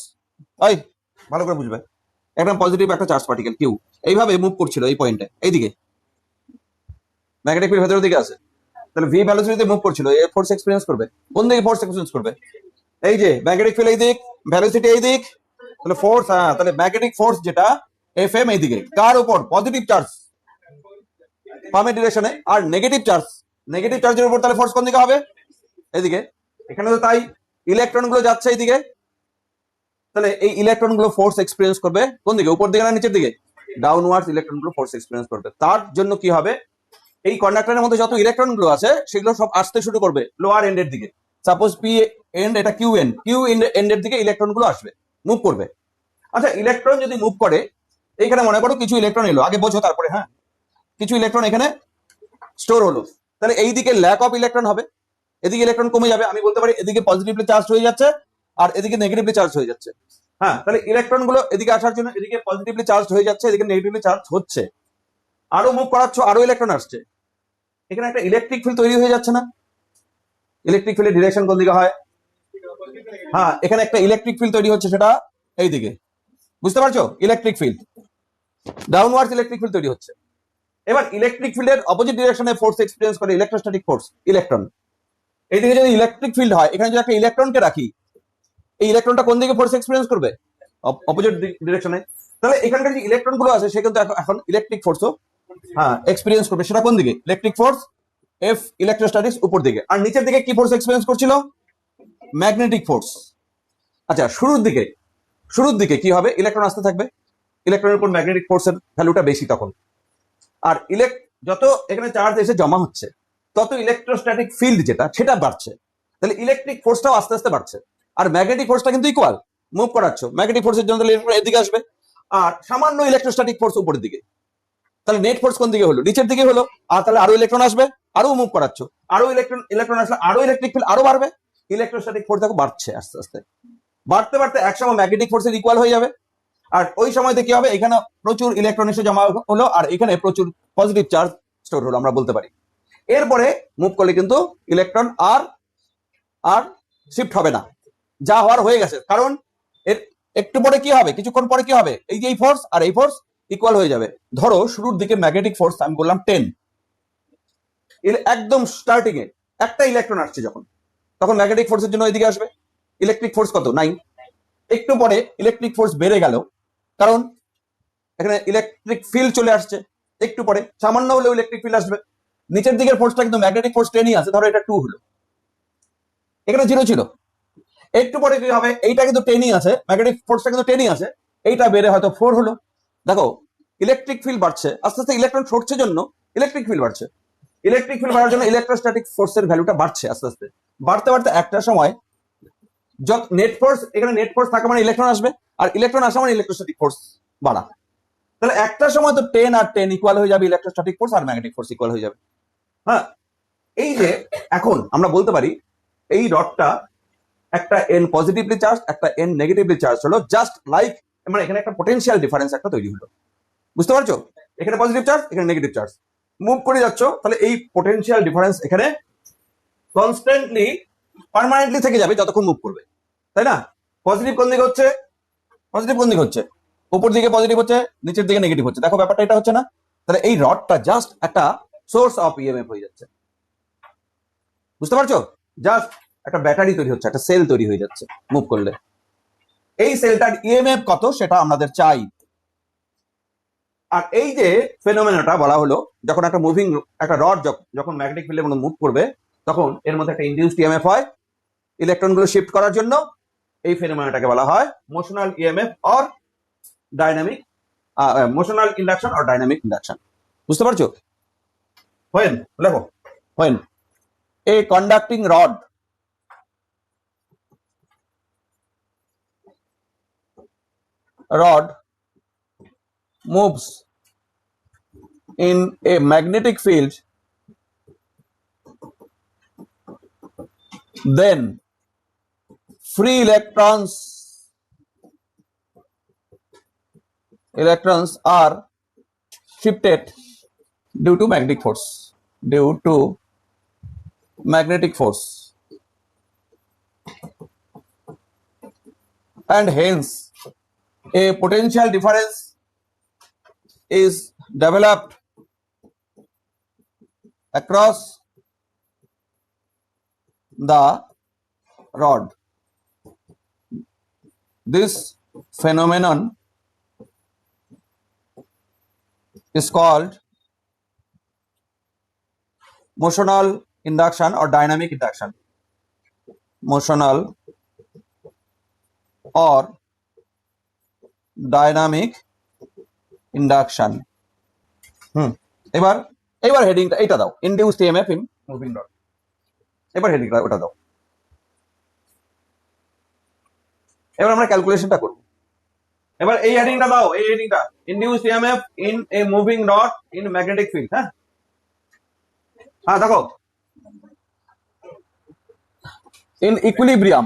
ওই ভালো করে বুঝবে, একটা পজিটিভ একটা চার্জ পার্টিকেল কিউ এইভাবে মুভ করছিল এই পয়েন্টে, এইদিকে ম্যাগনেটিক ফিল্ড ভেতরের দিকে আছে, তাহলে ভি ভ্যালোসিটিতে মুভ করছিল, এ ফোর্স এক্সপিরিয়েন্স করবে কোন দিকে? ফোর্স এক্সপিরিয়েন্স করবে এই যে ম্যাগনেটিক ফিল্ড এই দিক, ভ্যালোসিটি এই দিক, তাহলে ফোর্স, হ্যাঁ তাহলে ম্যাগনেটিক ফোর্স যেটা এফ এম এই দিকে, কার উপর? পজিটিভ চার্জ বামের ডিরেকশনে, আর নেগেটিভ চার্জের উপর তাহলে ফোর্স কোন দিকে হবে? এদিকে। এখানে তো তাই, ইলেকট্রন গুলো যাচ্ছে এইদিকে, তাহলে এই ইলেকট্রন গুলো ফোর্স এক্সপিরিয়েন্স করবে কোন দিকে? উপর দিকে না নিচের দিকে? ডাউনওয়ার্ডস ইলেকট্রন গুলো ফোর্স এক্সপিরিয়েন্স করবে। তার জন্য কি হবে, এই কন্ডাক্টরের মধ্যে যত ইলেকট্রন গুলো আছে সেগুলো সব আসতে শুরু করবে লোয়ার এন্ডের দিকে। সাপোজ পি এন্ড, এটা কিউ এন্ডের দিকে ইলেকট্রন গুলো আসবে, মুভ করবে। আচ্ছা, ইলেকট্রন যদি মুভ করে, এইখানে মনে করো কিছু ইলেকট্রন এলো, আগে বোঝো তারপরে। হ্যাঁ, কিছু ইলেকট্রন এখানে স্টোর হলো, তাহলে এইদিকে ল্যাক অফ ইলেকট্রন হবে, এদিকে ইলেকট্রন কমে যাবে। আমি বলতে পারি এদিকে পজিটিভলি চার্জ হয়ে যাচ্ছে আর এদিকে নেগেটিভলি চার্জ হয়ে যাচ্ছে। হ্যাঁ, তাহলে ইলেকট্রন গুলো এদিকে আসার জন্য এদিকে পজিটিভলি চার্জ হয়ে যাচ্ছে, এদিকে নেগেটিভলি চার্জ হচ্ছে, আরো মুভ করাচ্ছ, আরো ইলেকট্রন আসছে, এখানে একটা ইলেকট্রিক ফিল্ড তৈরি হয়ে যাচ্ছে না? ইলেকট্রিক ফিল্ডের ডিরেকশন কোন দিকে হয়? হ্যাঁ, এখানে একটা ইলেকট্রিক ফিল্ড তৈরি হচ্ছে, সেটা এই দিকে, বুঝতে পারছো? Electric field, downwards electric field তৈরি হচ্ছে। এবার ইলেকট্রিক ফিল্ডের অপোজিট ডিরেকশনে ফোর্স এক্সপিরিয়েন্স করে ইলেকট্রোস্ট্যাটিক ফোর্স, ইলেকট্রন। এইদিকে যদি ইলেকট্রিক ফিল্ড হয়, এখানে যদি একটা ইলেকট্রনকে রাখি, এই ইলেকট্রনটা কোন দিকে ফোর্স এক্সপিরিয়েন্স করবে? অপোজিট ডিরেকশনে। তাহলে এখানকার যে ইলেকট্রন গুলো আছে সে কিন্তু এখন ইলেকট্রিক ফোর্সও হ্যাঁ এক্সপিরিয়েন্স করবে, সেটা কোন দিকে? ইলেকট্রিক ফোর্স এফ ইলেকট্রোস্ট্যাটিক্স উপর দিকে, আর নিচের দিকে কি ফোর্স এক্সপিরিয়েন্স করছিল? Magnetic force. আচ্ছা, শুরুর দিকে কি হবে? ইলেকট্রন আসতে থাকবে, ইলেকট্রনের উপর ম্যাগনেটিক ফোর্সের ভ্যালুটা বেশি তখন, আর যত এখানে চার্জ এসে জমা হচ্ছে তত ইলেকট্রোস্ট্যাটিক ফিল্ড যেটা সেটা বাড়ছে, তাহলে ইলেকট্রিক ফোর্সটাও আস্তে আস্তে বাড়ছে। আর ম্যাগনেটিক ফোর্সটা কিন্তু ইকুয়াল, মুভ করাচ্ছ, ম্যাগনেটিক ফোর্সের জন্য তাহলে ইলেকট্রন এদিকে আসবে, আর সামান্য ইলেকট্রোস্ট্যাটিক ফোর্স উপরের দিকে, তাহলে নেট ফোর্স কোন দিকে হলো? নিচের দিকে হলো। আর তাহলে আরো ইলেকট্রন আসবে, আরো মুভ করাচ্ছ, আরো ইলেকট্রন আসলে আরো ইলেকট্রিক ফিল্ড আরো বাড়বে, ইলেকট্রোস্ট্যাটিক ফোর্স দেখো বাড়ছে আস্তে আস্তে, বাড়তে বাড়তে একসময় ম্যাগনেটিক ফোর্সের ইকুয়াল হয়ে যাবে। আর ওই সময়তে কি হবে? এখানে প্রচুর ইলেকট্রন এসে জমা হলো, আর এখানে প্রচুর পজিটিভ চার্জ স্টোর হলো, আমরা বলতে পারি। এরপরে মুভ করলে কিন্তু ইলেকট্রন আর শিফট হবে না, যা হওয়ার হয়ে গেছে। কারণ এর একটু পরে কি হবে, কিছুক্ষণ পরে কি হবে, এই যে এই ফোর্স আর এই ফোর্স ইকুয়াল হয়ে যাবে। ধরো শুরুর দিকে ম্যাগনেটিক ফোর্স আমি বললাম 10, একদম স্টার্টিং এ একটা ইলেকট্রন আসছে যখন, তখন ম্যাগনেটিক ফোর্সের জন্য এদিকে আসবে, ইলেকট্রিক ফোর্স কত? 9। একটু পরে ইলেকট্রিক ফোর্স বেড়ে গেল, কারণ এখানে ইলেকট্রিক ফিল্ড চলে আসছে, একটু পরে সামান্য হলেও ইলেকট্রিক ফিল্ড আসবে। নিচের দিকের ফোর্সটা কিন্তু ম্যাগনেটিক ফোর্স 10ই আছে, ধরো এটা 2 হলো, এখানে 0 ছিল। একটু পরে কি হবে? এইটা কিন্তু 10ই আছে, ম্যাগনেটিক ফোর্সটা কিন্তু 10ই আছে, এইটা বেড়ে হয়তো 4 হলো। দেখো ইলেকট্রিক ফিল্ড বাড়ছে, আস্তে আস্তে ইলেকট্রন ছড়ছে জন্য ইলেকট্রিক ফিল্ড বাড়ছে, ইলেকট্রিক ফিল্ড বাড়ার জন্য ইলেকট্রোস্ট্যাটিক ফোর্সের ভ্যালুটা বাড়ছে আস্তে আস্তে, বাড়তে বাড়তে একটা সময় যত নেট ফোর্স, এখানে নেট ফোর্স থাকা মানে ইলেকট্রন আসবে, আর ইলেকট্রন আসা মানে ইলেকট্রোস্ট্যাটিক ফোর্স বাড়া, তাহলে একটা সময় তো 10 আর 10 ইকুয়াল হয়ে যাবে, ইলেকট্রোস্ট্যাটিক ফোর্স আর ম্যাগনেটিক ফোর্স ইকুয়াল হয়ে যাবে। হ্যাঁ, এই যে এখন আমরা বলতে পারি এই রডটা একটা এন পজিটিভলি চার্জ একটা এন নেগেটিভলি চার্জ হলো, জাস্ট লাইক মানে এখানে একটা পোটেনশিয়াল ডিফারেন্স একটা তৈরি হলো, বুঝতে পারছো? এখানে পজিটিভ চার্জ, এখানে নেগেটিভ চার্জ, মুভ করে যাচ্ছ, তাহলে এই পোটেনশিয়াল ডিফারেন্স এখানে কনস্ট্যান্টলি পার্মানেন্টলি থেকে যাবে যতক্ষণ মুভ করবে, তাই না? পজিটিভ কোন দিকে হচ্ছে, পজিটিভ কোন দিকে হচ্ছে, উপর দিকে পজিটিভ হচ্ছে, নিচের দিকে নেগেটিভ হচ্ছে, দেখো ব্যাপারটা এটা হচ্ছে না? তাহলে এই রডটা জাস্ট একটা সোর্স অফ ইএমএফ হয়ে যাচ্ছে, বুঝতে পারছো? জাস্ট একটা ব্যাটারি তৈরি হচ্ছে, একটা সেল তৈরি হয়ে যাচ্ছে মুভ করলে। এই সেলটার ইএমএফ কত সেটা আমাদের চাই। আর এই যে ফেনোমেনাটা বলা হলো, যখন একটা মুভিং একটা রড যখন ম্যাগনেটিক ফিল্ডের মধ্যে মুভ করবে তখন এর মধ্যে একটা ইনডিউসড ইএমএফ হয় ইলেকট্রনগুলো শিফট করার জন্য। এই ফেনোমেনাটাকে বলা হয় motional EMF or dynamic motional induction or dynamic induction, বুঝতে পারছো? হোয়েন লেখো, when a conducting rod moves in a magnetic field, then free electrons are shifted due to magnetic force, and hence a potential difference is developed across the rod. This phenomenon is called motional induction or dynamic induction. Motional or dynamic induction. এবার হেডিংটা এটা দাও, induced EMF in moving rod. এবার হেডিংটা ওটা দাও। এবার আমরা ক্যালকুলেশনটা করব। এবার এই হেডিংটা দাও, এই হেডিংটা induced EMF in a moving rod in magnetic field. হ্যাঁ হ্যাঁ দেখো, in equilibrium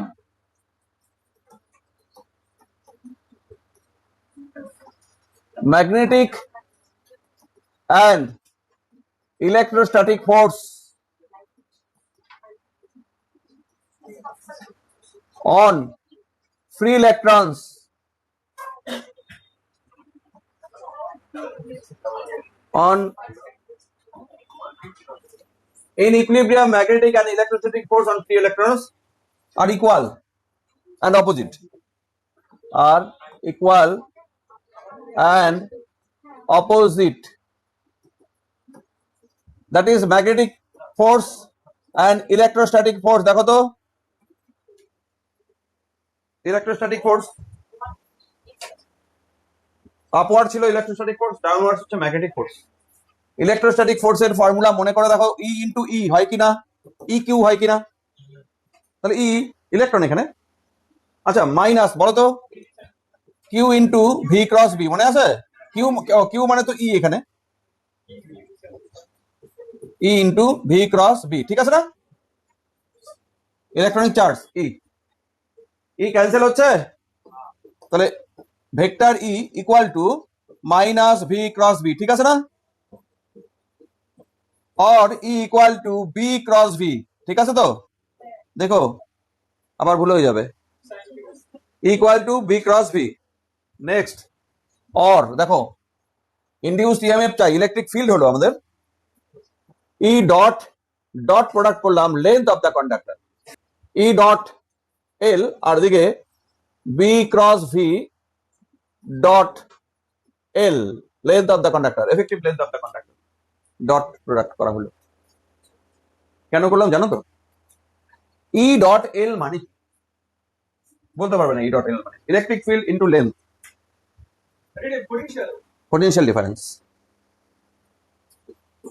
magnetic and electrostatic force on free electrons in equilibrium magnetic and electrostatic force on free electrons are equal and opposite, that is magnetic force and electrostatic force। দেখো তো electrostatic force upward ছিল, electrostatic force downward হচ্ছে magnetic force. Electrostatic ফোর্সের formula মনে করে দেখো, ই into ই হয় কিনা, ই কিউ হয় কিনা? তাহলে ই ইলেকট্রন এখানে, আচ্ছা মাইনাস বলো তো Q into V cross B, মনে আছে? কিউ মানে তো ই এখানে, E into V cross B, ঠিক আছে না? ইলেকট্রনিক চার্জ ই ক্যান্সেল হচ্ছে, তাহলে vector E equal to minus V cross B, ঠিক আছে না? और E equal to B cross V, ঠিক আছে তো? দেখো আবার ভুল হয়ে যাবে, equal to B cross V. Next और দেখো ইনডিউসড ইএমএফ চাই, ইলেকট্রিক ফিল্ড হলো আমাদের, ই ডট ডট প্রোডাক্ট করলাম length of the conductor, E dot L আর দিকে B cross V dot L length of the conductor, effective length of the conductor, dot product করা হলো। কেন করলাম জানো তো? ই ডট এল মানে বলতে পারবে না, ই ডট এল মানে electric field into length, potential difference,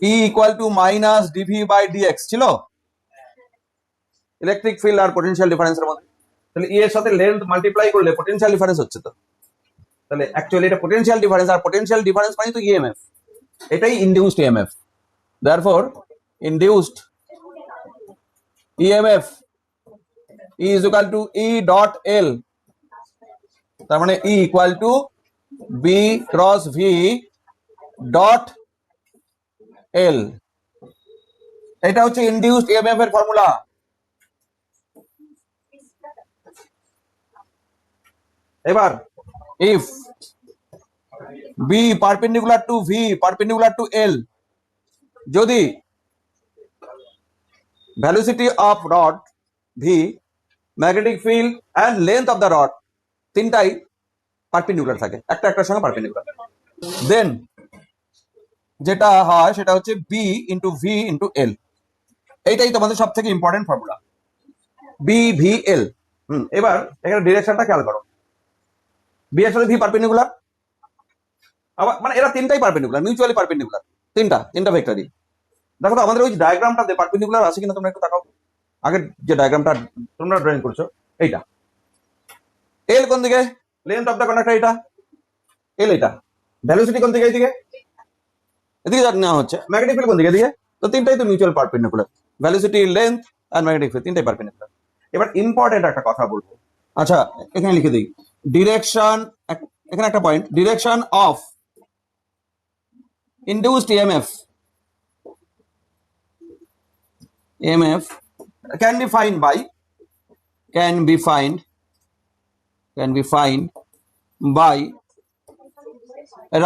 E equal to minus dv by dx ছিল ইলেকট্রিক ফিল্ড আর পোটেনশিয়াল ডিফারেন্সের মধ্যে। তাহলে E এর সাথে লেন্থ মাল্টিপ্লাই করলে পোটেনশিয়াল ডিফারেন্স হচ্ছে, তো তাহলে অ্যাকচুয়ালি এটা পোটেনশিয়াল ডিফারেন্স, আর পোটেনশিয়াল ডিফারেন্স মানে তো ইএমএফ, এটাই induced EMF. Therefore induced EMF is equal to E dot L, তার মানে E equal to B cross V dot L। এটা হচ্ছে ইনডিউসড ইএমএফ এর ফর্মুলা। এবার if B perpendicular to V perpendicular to L, যদি velocity of rod V, magnetic field and length of the rod তিনটাই perpendicular থাকে, একটা একটার সঙ্গে পারপেন্ডিকুলার, দেন যেটা হয় সেটা হচ্ছে B into V into L. এইটাই তোমাদের সব থেকে important formula, B V L. এবার এখানে ডিরেকশনটা খেয়াল করো, বি এর সাথে ভি পারপেন্ডিকুলার, আবার মানে এরা তিনটাই পারপেন্ডিকুলার, মিউচুয়ালি পারপেন্ডিকুলার, তিনটা ভেক্টরই। দেখো তো আমাদের ওই ডায়াগ্রামটাতে পারপেন্ডিকুলার আছে কিনা তোমরা একটু তাকাও, আগের যে ডায়াগ্রামটা তোমরা ড্রয়িং করছো এইটা। এল কোন দিকে, লেন্থ অফ দ্য কন্ডাক্টর এটা, এল এটা, ভ্যালোসিটি কোন দিকে, এইদিকে, এদিকে নেওয়া হচ্ছে, ম্যাগনেটিক ফিল্ড কোন দিকে, এদিকে। তো তিনটাই তো মিউচুয়াল পারপেন্ডিকুলার, ভ্যালোসিটি, লেন্থ আর ম্যাগনেটিক ফিল্ড তিনটাই পারপেন্ডিকুলার। এবার ইম্পর্টেন্ট একটা কথা বলবো, আচ্ছা এখানে লিখে দিই ডিরেকশন, এখানে একটা point, direction of induced EMF can be found by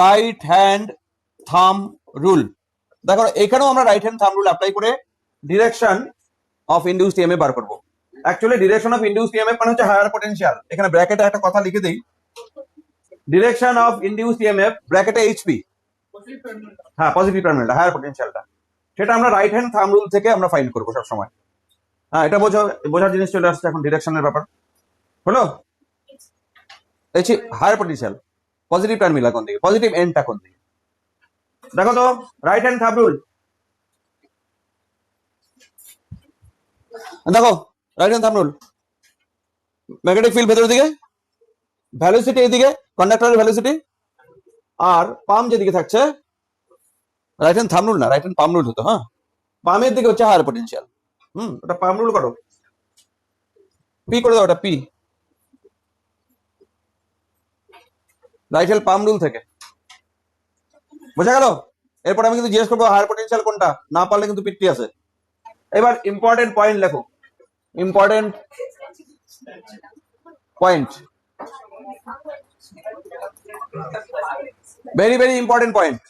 right hand thumb rule। দেখো এখানেও আমরা right hand thumb rule apply করে ডিরেকশন অফ ইনডিউসড ইএমএফ বার করব। Actually direction of induced EMF মানে হচ্ছে হায়ার পটেনশিয়াল, এখানে ব্র্যাকেটে একটা কথা লিখে দেই, ডিরেকশন অফ ইনডিউসড ইএমএফ ব্র্যাকেটে এইচপি, হ্যাঁ পজিটিভ টার্মিনাল হায়ার পটেনশিয়ালটা, সেটা আমরা রাইট হ্যান্ড থাম্ব রুল থেকে আমরা ফাইন্ড করবো সব সময়। হ্যাঁ এটা বোঝার জিনিস চলে আসছে এখন, ডিরেকশনের ব্যাপার হলো। দেখছি হায়ার পটেনশিয়াল, পজিটিভ টার্মিনাল কোন দিকে, পজিটিভ এন্ডটা কোন দিকে, দেখো তো রাইট হ্যান্ড থাম্ব রুল, দেখো right hand thumb rule, magnetic field ভেতরের দিকে, ভ্যালোসিটি এইদিকে, কন্ডাক্টরের ভ্যালোসিটি, আর পাম যেদিকে থাকছে, রাইট হ্যান্ড থাম্ব রুল না, রাইট হ্যান্ড পাম রুল হতো, হ্যাঁ পামের দিকে হচ্ছে হায়ার পটেনশিয়াল। ওটা পাম রুল করো, পি করে দাও, ওটা পি, রাইট হ্যান্ড পাম রুল থেকে, বোঝা গেল। এরপর আমি কিন্তু জিজ্ঞেস করবো হায়ার পটেনশিয়াল কোনটা, না পারলে কিন্তু পিটি আছে। এবার ইম্পর্টেন্ট পয়েন্ট লেখো, important point, very very important point.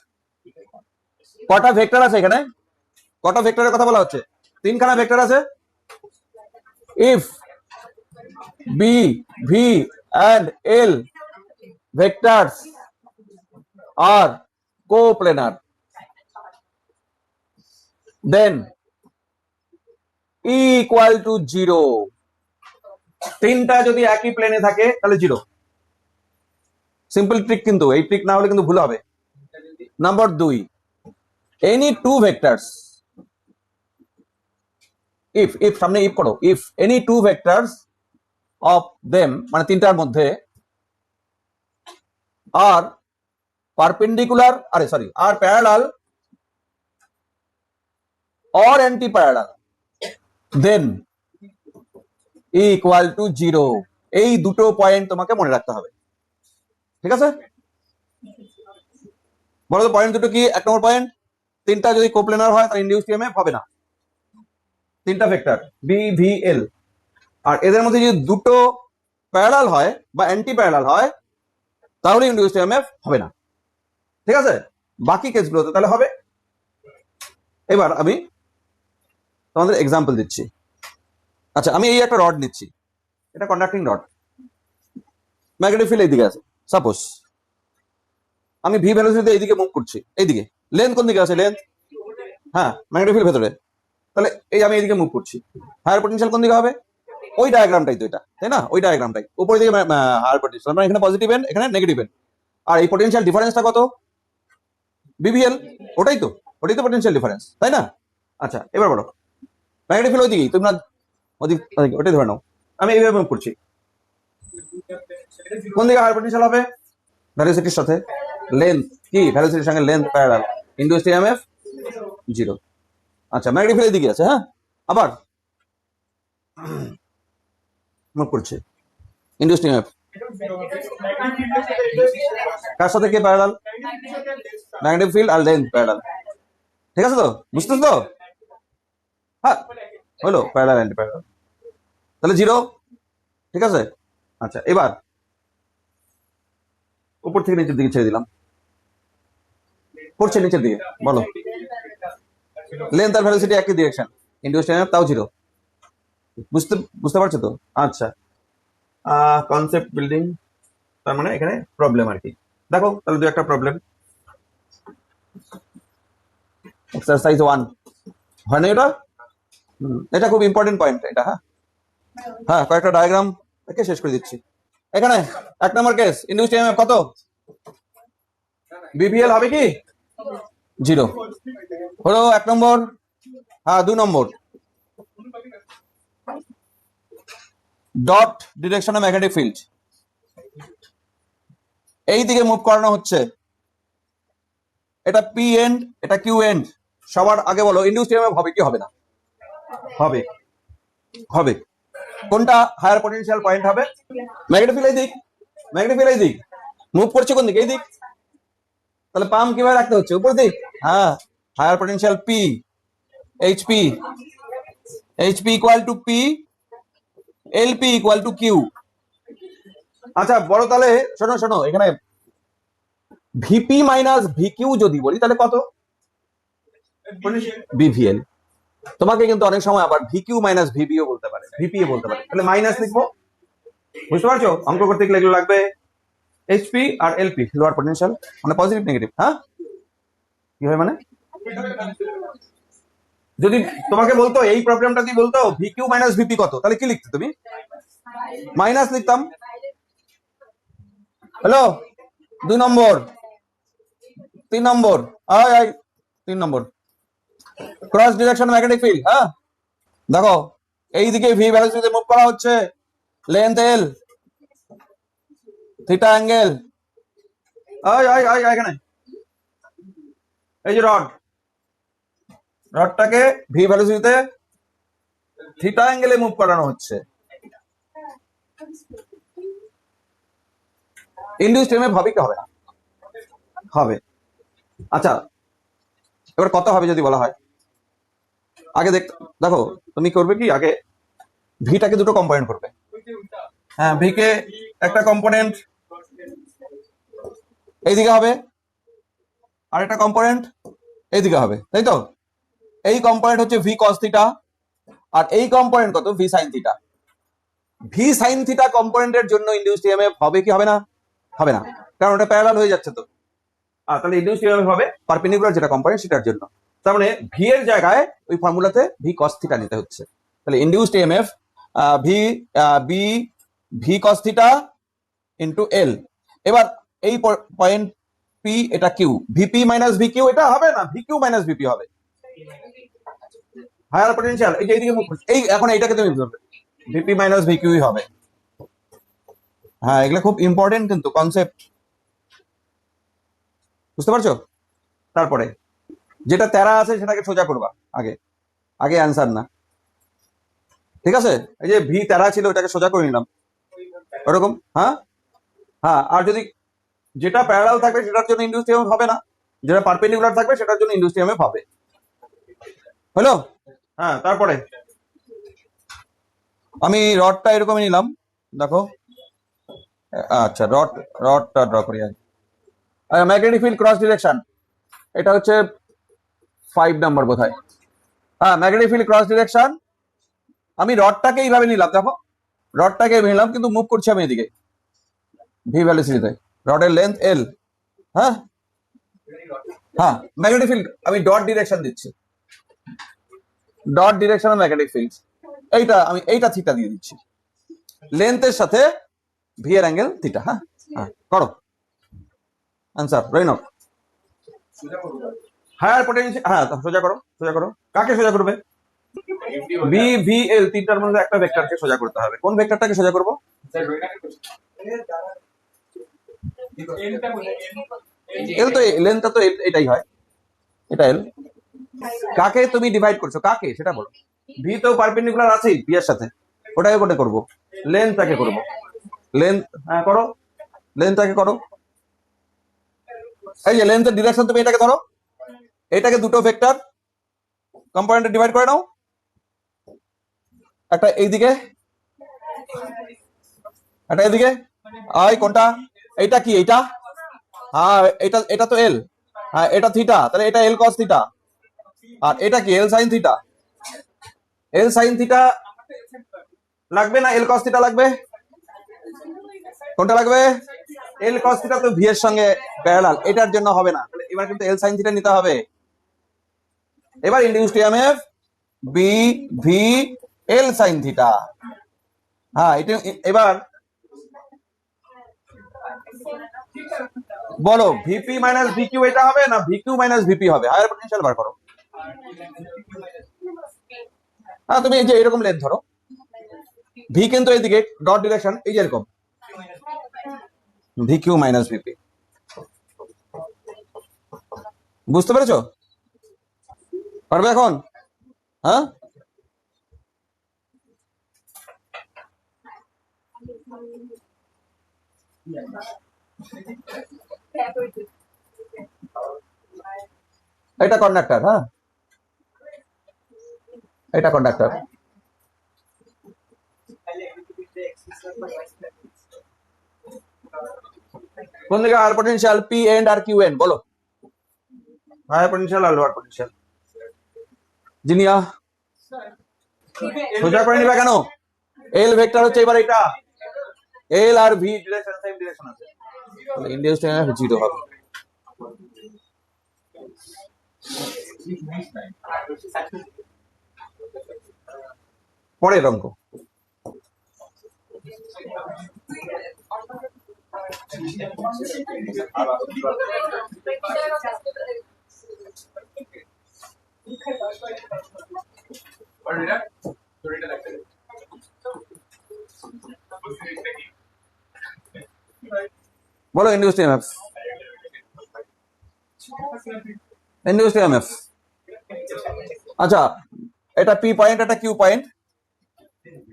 কটা ভেক্টর আছে এখানে, কটা ভেক্টরের কথা বলা হচ্ছে, তিনখানা ভেক্টর আছে। If B V and L vectors are coplanar, then E equal to 0। তিনটা যদি একই প্লেনে থাকে তাহলে 0। সিম্পল ট্রিক, কিন্তু এই ট্রিক না হলে কিন্তু ভুল হবে। Number 2, any two vectors, if সামনে if করো, if any two vectors of them মানে তিনটার মধ্যে are perpendicular, are parallel or anti-parallel, then E equal to 0। এই দুটো পয়েন্ট তোমাকে মনে রাখতে হবে, ঠিক আছে? বলো তো পয়েন্ট দুটো কি। এক নম্বর পয়েন্ট, তিনটা যদি কোপ্লেনার হয় তাহলে ইনডিউসড ইএমএফ হবে না, তিনটা ভেক্টর বি ভি এল, আর এদের মধ্যে যদি দুটো প্যারালাল হয় বা অ্যান্টি প্যারালাল হয় তাহলে ইনডিউসড ইএমএফ হবে না, ঠিক আছে? বাকি কেসগুলোতে তাহলে হবে। এবার আমি তোমাদের এক্সাম্পল দিচ্ছি। আচ্ছা আমি এই একটা রড নিচ্ছি, এটা কন্ডাক্টিং রড, ম্যাগনেটিক ফিল্ড এইদিকে আছে, সাপোজ আমি ভি ভ্যালোসিটিতে এইদিকে মুভ করছি, এইদিকে লেন্থ কোন দিকে আছে, লেন্থ, হ্যাঁ ম্যাগনেটিক ফিল্ড ভেতরে, তাহলে এই আমি এইদিকে মুভ করছি, হায়ার পটেনশিয়াল কোন দিকে হবে, ওই ডায়াগ্রামটাই তো এটা, তাই না? ওই ডায়াগ্রামটাই, উপরে দিকে হায়ার পটেনশিয়াল, মানে এখানে পজিটিভ এন্ড এখানে নেগেটিভ এন্ড, আর এই পটেনশিয়াল ডিফারেন্সটা কত, বিভিএল, ওটাই তো পটেনশিয়াল ডিফারেন্স, তাই না? আচ্ছা এবার বলো ম্যাগনেটিক ফিল্ড ওইদিকেই, তোমরা ওটাই ধরে নাও, আমি এইভাবে মুভ করছি, কোন দিকে হায়ার পটেনশিয়াল হবে, ভ্যালোসিটির সাথে লেন্থ, কি ভ্যালোসিটির সঙ্গে লেন্থ প্যারালাল, ইনডিউসড ইএমএফ 0। আচ্ছা ম্যাগনেটিক ফিল্ড এদিকে আছে, হ্যাঁ আবার মুভ করছে ইনডিউসড ইএমএফ কার সাথে কে প্যারালাল? ম্যাগনেটিক ফিল্ড আর লেন্থ প্যারালাল, ঠিক আছে তো, বুঝতেছ তো? হ্যাঁ হলো প্যারালাল অ্যান্টি প্যারালাল, তাহলে জিরো, ঠিক আছে। আচ্ছা এবার উপর থেকে নিচের দিকে ছেড়ে দিলাম, পড়ছে নিচের দিকে, বলো লেন্থ আর ভেলোসিটি একই ডিরেকশন, ইনডিউসড ইএমএফ তাও জিরো, বুঝতে বুঝতে পারছো তো? আচ্ছা কনসেপ্ট বিল্ডিং, তার মানে এখানে প্রবলেম আর কি। দেখো তাহলে দু একটা প্রবলেম, এক্সারসাইজ 1 হয় না এটা? এটা খুব ইম্পর্টেন্ট পয়েন্ট এটা, হ্যাঁ হ্যাঁ কয়েকটা ডায়াগ্রাম থেকে শেষ করে দিচ্ছি। এখানে 1 নম্বর কেস, ইনডিউসড ইএমএফ কত? বিপিএল হবে কি জিরো হলো 1 নম্বর। হ্যাঁ 2 নম্বর, ডট ডিরেকশনে ম্যাগনেটিক ফিল্ড এই দিকে মুভ করানো হচ্ছে, এটা পি এন্ড এটা কিউ এন্ড। সবার আগে বলো ইনডিউসড ইএমএফ হবে কি হবে না? হবে, হবে। কোনটা হায়ার পটেনশিয়াল পয়েন্ট হবে? ম্যাগনেটিক ফিল্ড এই দিক, ম্যাগনেটিক ফিল্ড এই দিক, মুভ করছে কোন দিকে? এই দিক। তাহলে পাম্প কিভাবে রাখতে হচ্ছে? উপর দিক, হ্যাঁ higher potential P, HP, HP equal to P, LP equal to Q. আচ্ছা বলো তাহলে, শোনো শোনো এখানে ভিপি মাইনাস ভিকিউ যদি বলি তাহলে কত? বিভিএল। তোমাকে কিন্তু অনেক সময় আবার ভিকিউ মাইনাস ভিবিও বলতে পারে, ভিপিএ বলতে পারে, তাহলে মাইনাস লিখবো, বুঝতে পারছো? অঙ্ক করতে গেলে এগুলো লাগবে, এইচপি আর এলপি লোয়ার পটেনশিয়াল, মানে পজিটিভ নেগেটিভ, হ্যাঁ কি হয় মানে যদি তোমাকে বলতো এই প্রবলেমটা কি বলতো ভিকিউ মাইনাস ভিপি কত, তাহলে কি লিখতে তুমি? মাইনাস লিখতাম। হ্যালো 2 নম্বর, 3 নম্বর, আয় আয় 3 নম্বর, ক্রস ডিরেকশন ম্যাগনেটিক ফিল্ড। হ্যাঁ দেখো এই দিকে ভি ভেলোসিটিতে মুভ করা হচ্ছে, লেন্থ এল, থিটা অ্যাঙ্গেল, আয় আয় আয় এখানে এই যে রড, রডটাকে ভি ভেলোসিটিতে থিটা অ্যাঙ্গেলে মুভ করানো হচ্ছে। ইনডিউসড ইএমএফ হবে কি হবে না? হবে। আচ্ছা এবার কত হবে যদি বলা হয়? আগে দেখো তুমি করবে কি, আগে ভিটাকে দুটো কম্পোনেন্ট করবে। হ্যাঁ ভি কে একটা কম্পোনেন্ট এইদিকে হবে, আর একটা কম্পোনেন্ট এইদিকে হবে, তাই তো? এই কম্পোনেন্ট হচ্ছে ভি কস থিটা, আর এই কম্পোনেন্ট কত? V sine theta. V sine theta কম্পোনেন্টের জন্য ইনডিউসড ইএমএফ হবে কি হবে না? হবে না, কারণ ওটা প্যারালাল হয়ে যাচ্ছে তো। তাহলে ইনডিউসড ইএমএফ হবে পারপেন্ডিকুলার যেটা কম্পোনেন্ট সেটার জন্য। তার মানে ভি এর জায়গায় ওই ফর্মুলাতে ভি কস থিটা নিতে হচ্ছে। তাহলে induced EMF V B V cos theta into L. এবার এই পয়েন্ট পি, এটা কিউ, ভিপি মাইনাস ভিকিউ, এটা হবে না, ভিকিউ মাইনাস ভিপি হবে। হায়ার পটেনশিয়াল এই যে এইদিকে মুভ করছে, এই এখন এইটাকে তুমি ধরবে, ভিপি মাইনাস ভিকিউই হবে। হ্যাঁ এগুলো খুব ইম্পর্টেন্ট কিন্তু কনসেপ্ট, বুঝতে পারছো? তারপরে যেটা তেরা আছে সেটাকে সোজা করবা আগে, আগে অ্যান্সার না, ঠিক আছে? এই যে ভি তেরা ছিল ওটাকে সোজা করে নিলাম ওরকম, হ্যাঁ হ্যাঁ। আর যদি যেটা প্যারালাল থাকবে সেটার জন্য ইনডিউসড ইএমএফ হবে না, যেটা পারপেন্ডিকুলার থাকবে সেটার জন্য ইনডিউসড ইএমএফ হবে, হলো? হ্যাঁ তারপরে আমি রডটা এরকমই নিলাম, দেখো আচ্ছা রডটা ড্র করি আগে। ম্যাগনেটিক ফিল্ড ক্রস ডিরেকশন, এটা হচ্ছে 5 নাম্বার বোধহয়। হ্যাঁ ম্যাগনেটিক ফিল্ড ক্রস ডিরেকশন, আমি রডটাকে এইভাবে নিলাম, দেখো রডটাকে নিলাম কিন্তু মুভ করছি আমি এদিকে ভি ভেলোসিটিতে, রডের লেন্থ এল, হ্যাঁ হ্যাঁ ম্যাগনেটিক ফিল্ড আমি ডট ডিরেকশন দিচ্ছি, ডট ডিরেকশন ম্যাগনেটিক ফিল্ড, এইটা থিটা দিয়ে দিচ্ছি, লেন্থের সাথে ভি এর অ্যাঙ্গেল থিটা। হ্যাঁ হ্যাঁ করো answer right now. Higher potential, হ্যাঁ সোজা করো, সোজা করো, কাকে সোজা করবে? বি ভি এল তিনটার মধ্যে একটা ভেক্টরকে সোজা করতে হবে, কোন ভেক্টরটাকে সোজা করব? এল তো লেন্থটা তো এটাই হয়, এটা এল, কাকে তুমি ডিভাইড করছো, কাকে সেটা বলো। ভি তো পারপেন্ডিকুলার আছেই ভি এর সাথে, ওটাকে কোটে করবো, লেন্থটাকে করবো, লেন্থ, হ্যাঁ করো, লেন্থটাকে করো। এই যে লেন্থের ডিরেকশন, তুমি এটাকে ধরো, এটাকে দুটো ভেক্টর কম্পোনেন্টে ডিভাইড করে নাও, একটা এইদিকে একটা এদিকে। কোনটা, এইটা কি, এইটা, হ্যাঁ এটা এটা তো এল, হ্যাঁ এটা থিটা, তাহলে এটা এল কস থিটা, আর এটা কি এল সাইন থিটা। এল সাইন থিটা লাগবে না এল কস থিটা লাগবে, কোনটা লাগবে, এল কস থিটা তো ভি এর সঙ্গে প্যারালাল, এটার জন্য হবে না, তাহলে এবার কিন্তু এল সাইন থিটা নিতে হবে। এবার induced EMF B V L sine theta, হ্যাঁ এটা এবার বলো ভিপি মাইনাস ভিকিউ এটা হবে না ভিকিউ মাইনাস ভিপি হবে, হায়ার পটেনশিয়াল বার করো। হ্যাঁ তুমি এই যে এরকম লেন্থ ধরো, ভি কিন্তু এইদিকে ডট ডিরেকশন, এই যে এরকম ভিকিউ মাইনাস ভিপি, বুঝতে পেরেছো, পারবে এখন, হ্যাঁ এটা কন্ডাক্টর, হ্যাঁ এটা কন্ডাক্টর, কোন দিকে হায়ার পটেনশিয়াল, পি এন্ড আর কিউ এন, বলো হায়ার পটেনশিয়াল আর লোয়ার পটেনশিয়াল। জিনিয়া সোজা করে নিবা কেন, এল ভেক্টর হচ্ছে এবার এটা, এল আর ভি ডিরেকশন সেম ডিরেকশন আছে, তাহলে ইন্ডিউস টিএমএফ 0 হবে। পরের অঙ্ক, বলো ইন্ডিউস টিএমএফ, ইন্ডিউস টিএমএফ। আচ্ছা এটা পি পয়েন্ট, এটা কিউ পয়েন্ট,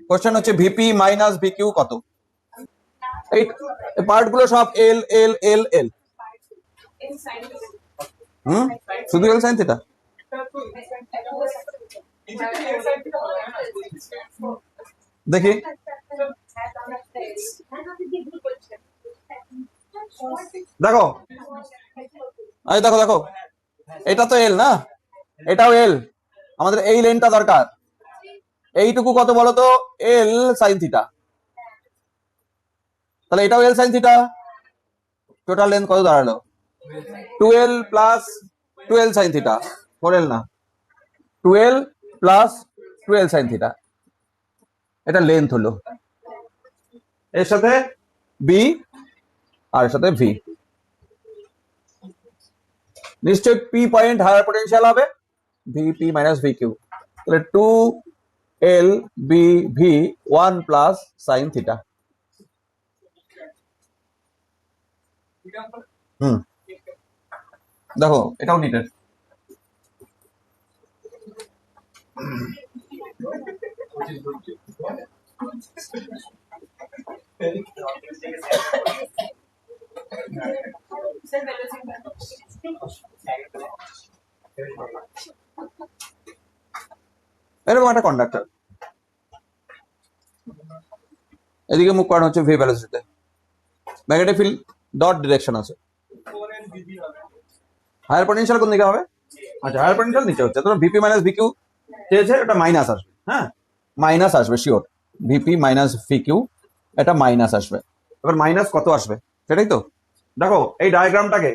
কোশ্চেন হচ্ছে ভিপি মাইনাস ভিকিউ কত, এই পার্ট গুলো সব এল এল এল এল, শুধু এল সাইন থিটা, দেখি দেখো, এই দেখো দেখো, এটা তো এল না, এটাও এল, আমাদের এই লেনটা দরকার, এইটুকু কত বলো তো, এল সাইন থিটা, তাহলে এটাও এল সাইন থিটা, টোটাল লেন্থ কত দাঁড়ালো, 12 প্লাস 12 সাইন থিটা, 4L না, 12 প্লাস 12 সাইন থিটা, এটা লেন্থ হলো, এর সাথে বি আর এর সাথে ভি, নিশ্চয় পি পয়েন্ট হায়ার পটেনশিয়াল হবে, ভিপি মাইনাস ভিকিউ, তাহলে 2L B V 1 plus sine theta. দেখো এটাও নিটের, এরকম একটা কন্ডাক্টর, এদিকে মুখ করানো হচ্ছে ভি ভেলোসিটিতে, ম্যাগনেটিক ফিল্ড ডট ডিরেকশন আছে, হায়ার পটেনশিয়াল কোন দিকে হবে, আচ্ছা হায়ার পটেনশিয়াল নিচে হচ্ছে, ধরো ভিপি মাইনাস ভিকিউ চেয়েছে, এটা মাইনাস আসবে, হ্যাঁ মাইনাস আসবে শিওর, ভিপি মাইনাস ভিকিউ এটা মাইনাস আসবে, এবার মাইনাস কত আসবে সেটাই তো, দেখো এই ডায়াগ্রামটাকে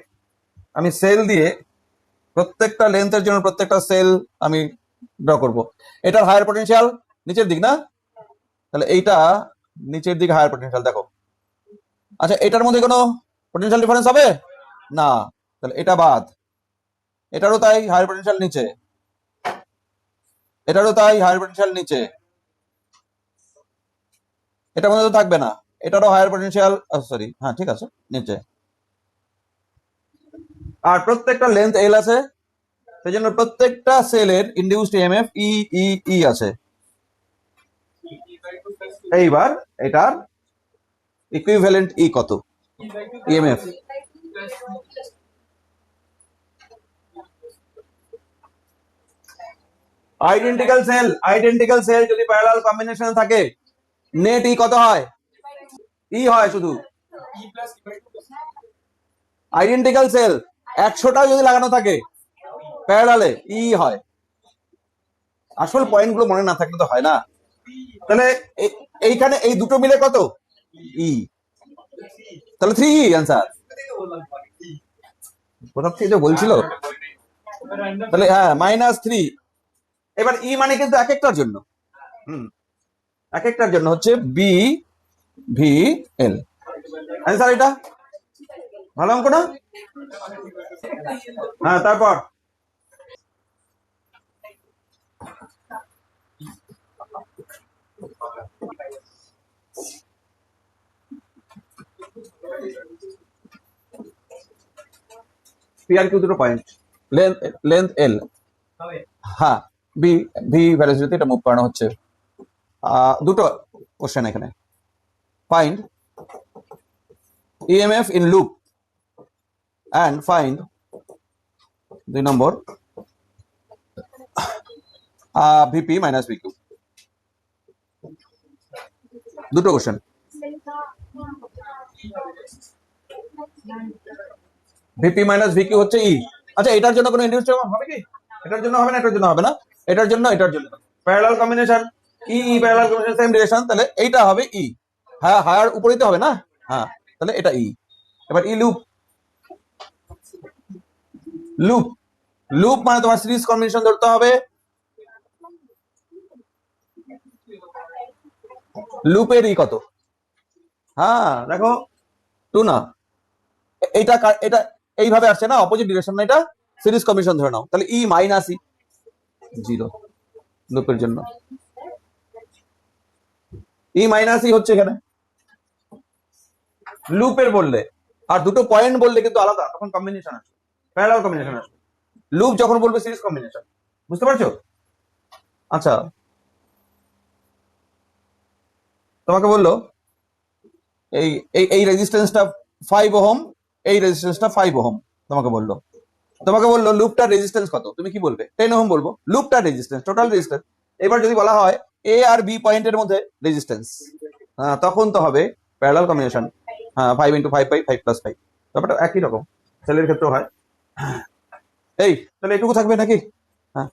আমি সেল দিয়ে প্রত্যেকটা লেন্থের জন্য প্রত্যেকটা সেল আমি ড্র করব, এটার হায়ার পটেনশিয়াল নিচের দিক না, তাহলে এইটা নিচের দিকে হায়ার পটেনশিয়াল, দেখো আচ্ছা এটার মধ্যে কোনো পটেনশিয়াল ডিফারেন্স হবে না, তাহলে এটা বাদ, এটারও তাই হায়ার পটেনশিয়াল নিচে, এটারও তাই হায়ার পটেনশিয়াল নিচে, এটার মধ্যে তো থাকবে না, এটারও হায়ার পটেনশিয়াল, সরি হ্যাঁ ঠিক আছে নিচে, আর প্রত্যেকটা লেন্থ এল আছে, সেই জন্য প্রত্যেকটা সেলের ইনডিউসড ইএমএফ ই ই ই আছে। এইবার এটার ইকুইভ্যালেন্ট ই কত ইএমএফ? আইডেন্টিক্যাল সেল যদি প্যারালাল কম্বিনেশন থাকে নেট ই কত হয়? ই হয় শুধু। আইডেন্টিক্যাল সেল 100টা যদি লাগানো থাকে প্যারালালে ই হয়। আসল পয়েন্ট গুলো মনে না থাকলে তো হয় না। তাহলে এইখানে এই দুটো মিলে কত? ই। তাহলে 3 অ্যান্সার। কোথা থেকে যে বলছিল, তাহলে হ্যাঁ -3। এবার ই মানে কিন্তু এক একটার জন্য, এক একটার জন্য হচ্ছে বি ভি এল অ্যান্সার। এটা ভালো অঙ্ক না? হ্যাঁ, তারপর পি আর কিউ দুটো পয়েন্ট, লেন্থ এল, হ্যাঁ বি ভি ভ্যালোসিটি এটা মুভ করানো হচ্ছে। দুটো কোশ্চেন এখানে। Find EMF in loop and find 2 নম্বর ভিপি মাইনাস ভিকিউ। দুটো কোশ্চেন। ভিপি মাইনাস ভিকিউ হচ্ছে ই। আচ্ছা, এটার জন্য কোনো ইনডিউসড ইএমএফ হবে কি? এটার জন্য হবে না, এটার জন্য হবে না, এটার জন্য প্যারালাল কম্বিনেশন ই ই প্যারালাল কম্বিনেশন সেম ডিরেকশন, তাহলে এইটা হবে ই। হ্যাঁ, হায়ার উপরেই তো হবে না? হ্যাঁ, তাহলে এটা ই। এবার ই লুপ, লুপ লুপ মানে তোমার সিরিজ কম্বিনেশন ধরতে হবে। লুপের ই কত? হ্যাঁ দেখো 2 না, এটা এটা এইভাবে আসছে না, অপোজিট ডিরেকশন না, এটা সিরিজ কম্বিনেশন ধরে নাও, তাহলে ই মাইনাস ই 0 লুপের জন্য। ই মাইনাস ই হচ্ছে এখানে লুপের বললে, আর দুটো পয়েন্ট বললে কিন্তু আলাদা, তখন কম্বিনেশন আসবে, প্যারালাল কম্বিনেশন আসবে। লুপ যখন বলবে সিরিজ কম্বিনেশন, বুঝতে পারছো? আচ্ছা, তোমাকে বললো এই এই রেজিস্ট্যান্সটা 5 ওহম, এই রেজিস্ট্যান্সটা 5 ওহম, তোমাকে বললো লুপটার রেজিস্ট্যান্স কত? তুমি কি বলবে? 10 ওহম বলবো, লুপটার রেজিস্ট্যান্স, টোটাল রেজিস্ট্যান্স। এবার যদি বলা হয় এ আর বি পয়েন্টের মধ্যে রেজিস্ট্যান্স, তখন তো হবে প্যারালাল কম্বিনেশন। হ্যাঁ, 5 × 5 5 + 5, ব্যাপারটা একই রকম, সেলের ক্ষেত্রেও হয়। এই তাহলে এটুকু থাকবে নাকি? হ্যাঁ।